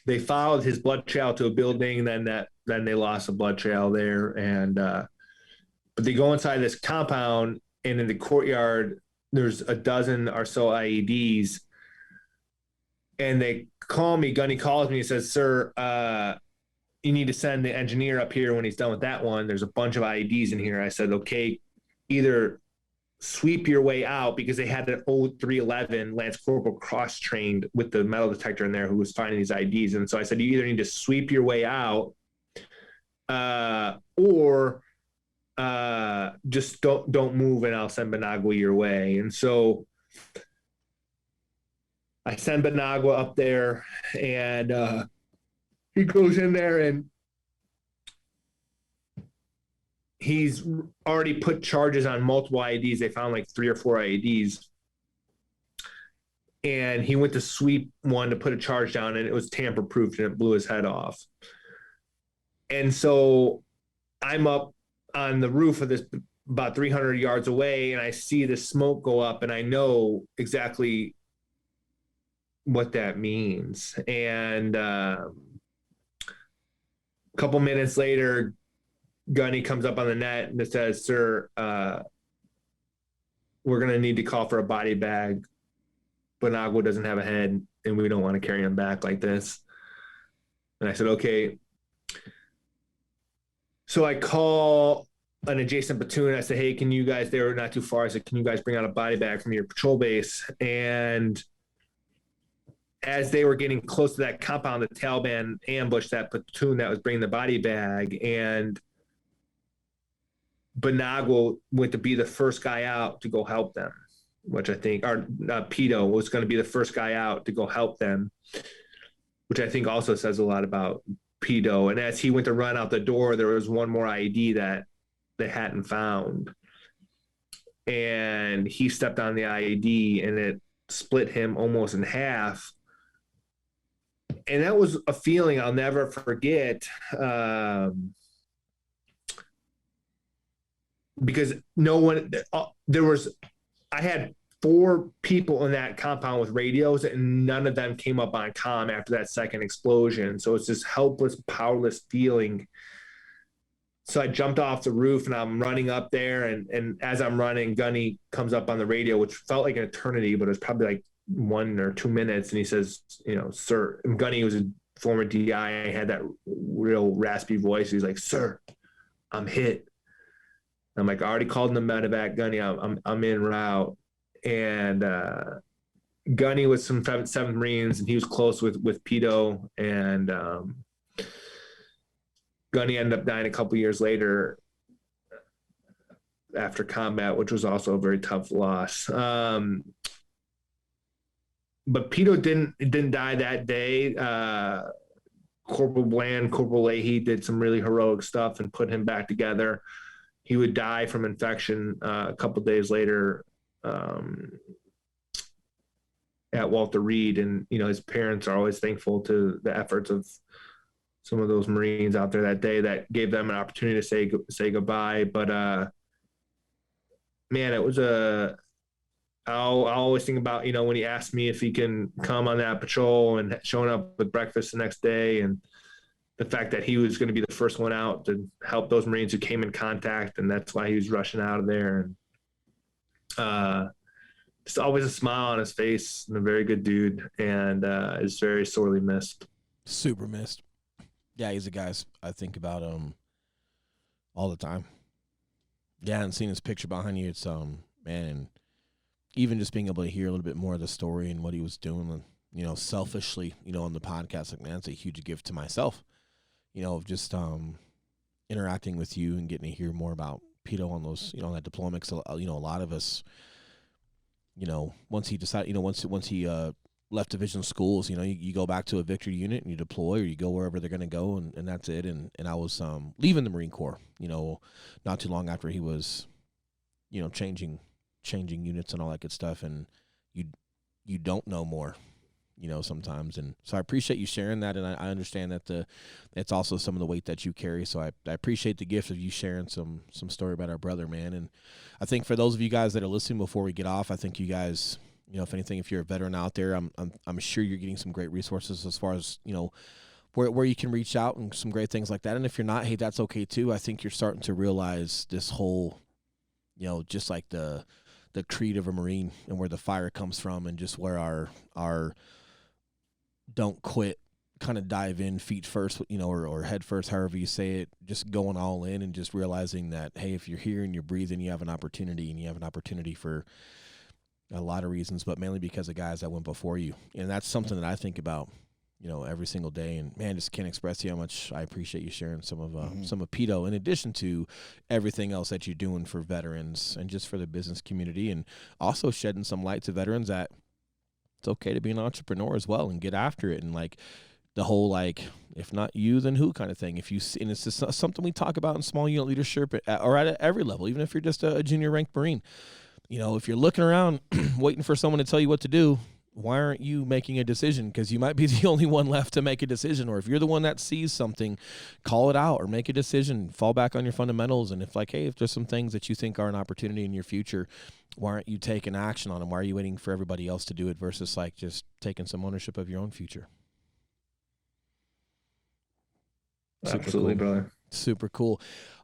they followed his blood trail to a building, and then they lost a blood trail there. And but they go inside this compound, and in the courtyard, there's a dozen or so IEDs. And they call me, Gunny calls me and says, "Sir, you need to send the engineer up here when he's done with that one. There's a bunch of IEDs in here." I said, "Okay, either sweep your way out," because they had an old 311 Lance Corporal cross-trained with the metal detector in there who was finding these IEDs. And so I said, "You either need to sweep your way out or just don't move, and I'll send Benagwa your way." And so I send Benagwa up there, and he goes in there, and he's already put charges on multiple IEDs. They found like 3 or 4 IEDs. And he went to sweep one to put a charge down, and it was tamper-proofed, and it blew his head off. And so I'm up on the roof of this about 300 yards away, and I see the smoke go up, and I know exactly what that means. And a couple minutes later, Gunny comes up on the net and it says, "Sir, we're going to need to call for a body bag. Benagwa doesn't have a head, and we don't want to carry him back like this." And I said, "Okay." So I call an adjacent platoon. I said, "Hey, can you guys, they were not too far. I said, "Can you guys bring out a body bag from your patrol base?" And as they were getting close to that compound, the Taliban ambushed that platoon that was bringing the body bag. And Benagwa went to be the first guy out to go help them, which I think, or Pito was going to be the first guy out to go help them, which I think also says a lot about Pito. And as he went to run out the door, there was one more IED that they hadn't found. And he stepped on the IED, and it split him almost in half. And that was a feeling I'll never forget. Because no one, I had 4 people in that compound with radios, and none of them came up on comm after that second explosion. So it's this helpless, powerless feeling. So I jumped off the roof, and I'm running up there. And as I'm running, Gunny comes up on the radio, which felt like an eternity, but it was probably like 1 or 2 minutes. And he says, "Sir," and Gunny was a former DI, had that real raspy voice. He's like, "Sir, I'm hit." I'm like, "I already called in the medevac, Gunny. I'm en route." And Gunny was some 7th Marines, and he was close with Pito. And Gunny ended up dying a couple years later after combat, which was also a very tough loss. but Pito didn't die that day. Corporal Bland, Corporal Leahy did some really heroic stuff and put him back together. He would die from infection a couple days later at Walter Reed, and his parents are always thankful to the efforts of some of those Marines out there that day that gave them an opportunity to say goodbye. But man, it was I'll always think about, when he asked me if he can come on that patrol and showing up with breakfast the next day, and the fact that he was going to be the first one out to help those Marines who came in contact. And that's why he was rushing out of there. And just always a smile on his face, and a very good dude, and is very sorely missed. Super missed. Yeah, he's a guy I think about all the time. Yeah, and seeing his picture behind you, it's man, even just being able to hear a little bit more of the story and what he was doing, selfishly, on the podcast, like, man, it's a huge gift to myself, of just interacting with you and getting to hear more about Pito on those, on that deployment. So, a lot of us, once he decided, once he left division schools, you go back to a victory unit and you deploy, or you go wherever they're going to go, and that's it. And I was leaving the Marine Corps, not too long after he was, changing units and all that good stuff, and you don't know more, sometimes. And so I appreciate you sharing that, and I understand that it's also some of the weight that you carry. So I appreciate the gift of you sharing some story about our brother, man. And I think for those of you guys that are listening before we get off, I think you guys, if anything, if you're a veteran out there, I'm sure you're getting some great resources as far as, where you can reach out and some great things like that. And if you're not, hey, that's okay too. I think you're starting to realize this whole, just like the creed of a Marine and where the fire comes from, and just where our don't quit, kind of dive in feet first, or head first, however you say it, just going all in, and just realizing that, hey, if you're here and you're breathing, you have an opportunity, and you have an opportunity for a lot of reasons, but mainly because of guys that went before you. And that's something that I think about, every single day. And man, just can't express to you how much I appreciate you sharing some of Pito, in addition to everything else that you're doing for veterans and just for the business community, and also shedding some light to veterans that it's okay to be an entrepreneur as well and get after it. And like the whole, like, if not you, then who kind of thing. If you see, and it's just something we talk about in small unit leadership, or at every level, even if you're just a junior ranked Marine, if you're looking around waiting for someone to tell you what to do, why aren't you making a decision? Because you might be the only one left to make a decision. Or if you're the one that sees something, call it out or make a decision, fall back on your fundamentals. And if there's some things that you think are an opportunity in your future, why aren't you taking action on them? Why are you waiting for everybody else to do it versus just taking some ownership of your own future? Absolutely, cool. Brother. Super cool.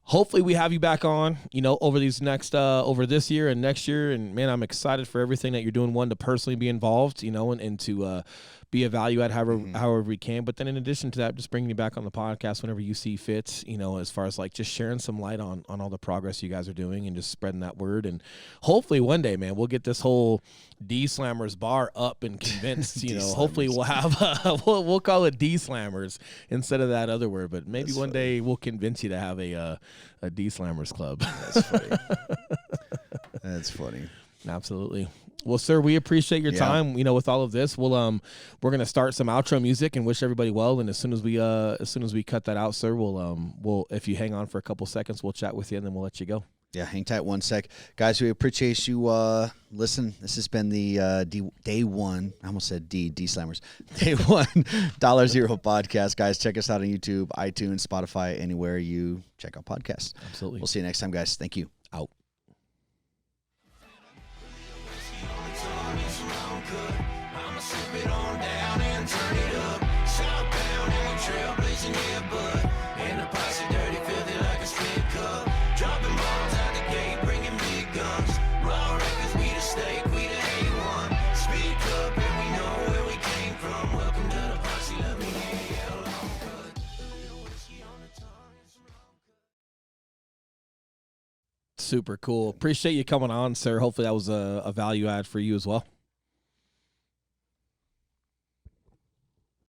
Hopefully we have you back on, over these next, over this year and next year. And man, I'm excited for everything that you're doing. One, to personally be involved, and to be a value add however we can. But then in addition to that, just bringing you back on the podcast whenever you see fit, as far as just sharing some light on all the progress you guys are doing and just spreading that word. And hopefully one day, man, we'll get this whole D-Slammers bar up and convinced, hopefully we'll have, we'll call it D-Slammers instead of that other word. But maybe one day we'll convince you to have a D-Slammers club. That's funny. That's funny. Absolutely. Well, sir, we appreciate your time. With all of this, we're gonna start some outro music and wish everybody well. And as soon as we cut that out, sir, we'll if you hang on for a couple seconds, we'll chat with you and then we'll let you go. Yeah, hang tight one sec, guys. We appreciate you. Listen, this has been the day one. I almost said D-Slammers. Day one $0 podcast, guys. Check us out on YouTube, iTunes, Spotify, anywhere you check out podcasts. Absolutely. We'll see you next time, guys. Thank you. Out. Super cool. Appreciate you coming on, sir. Hopefully that was a value add for you as well.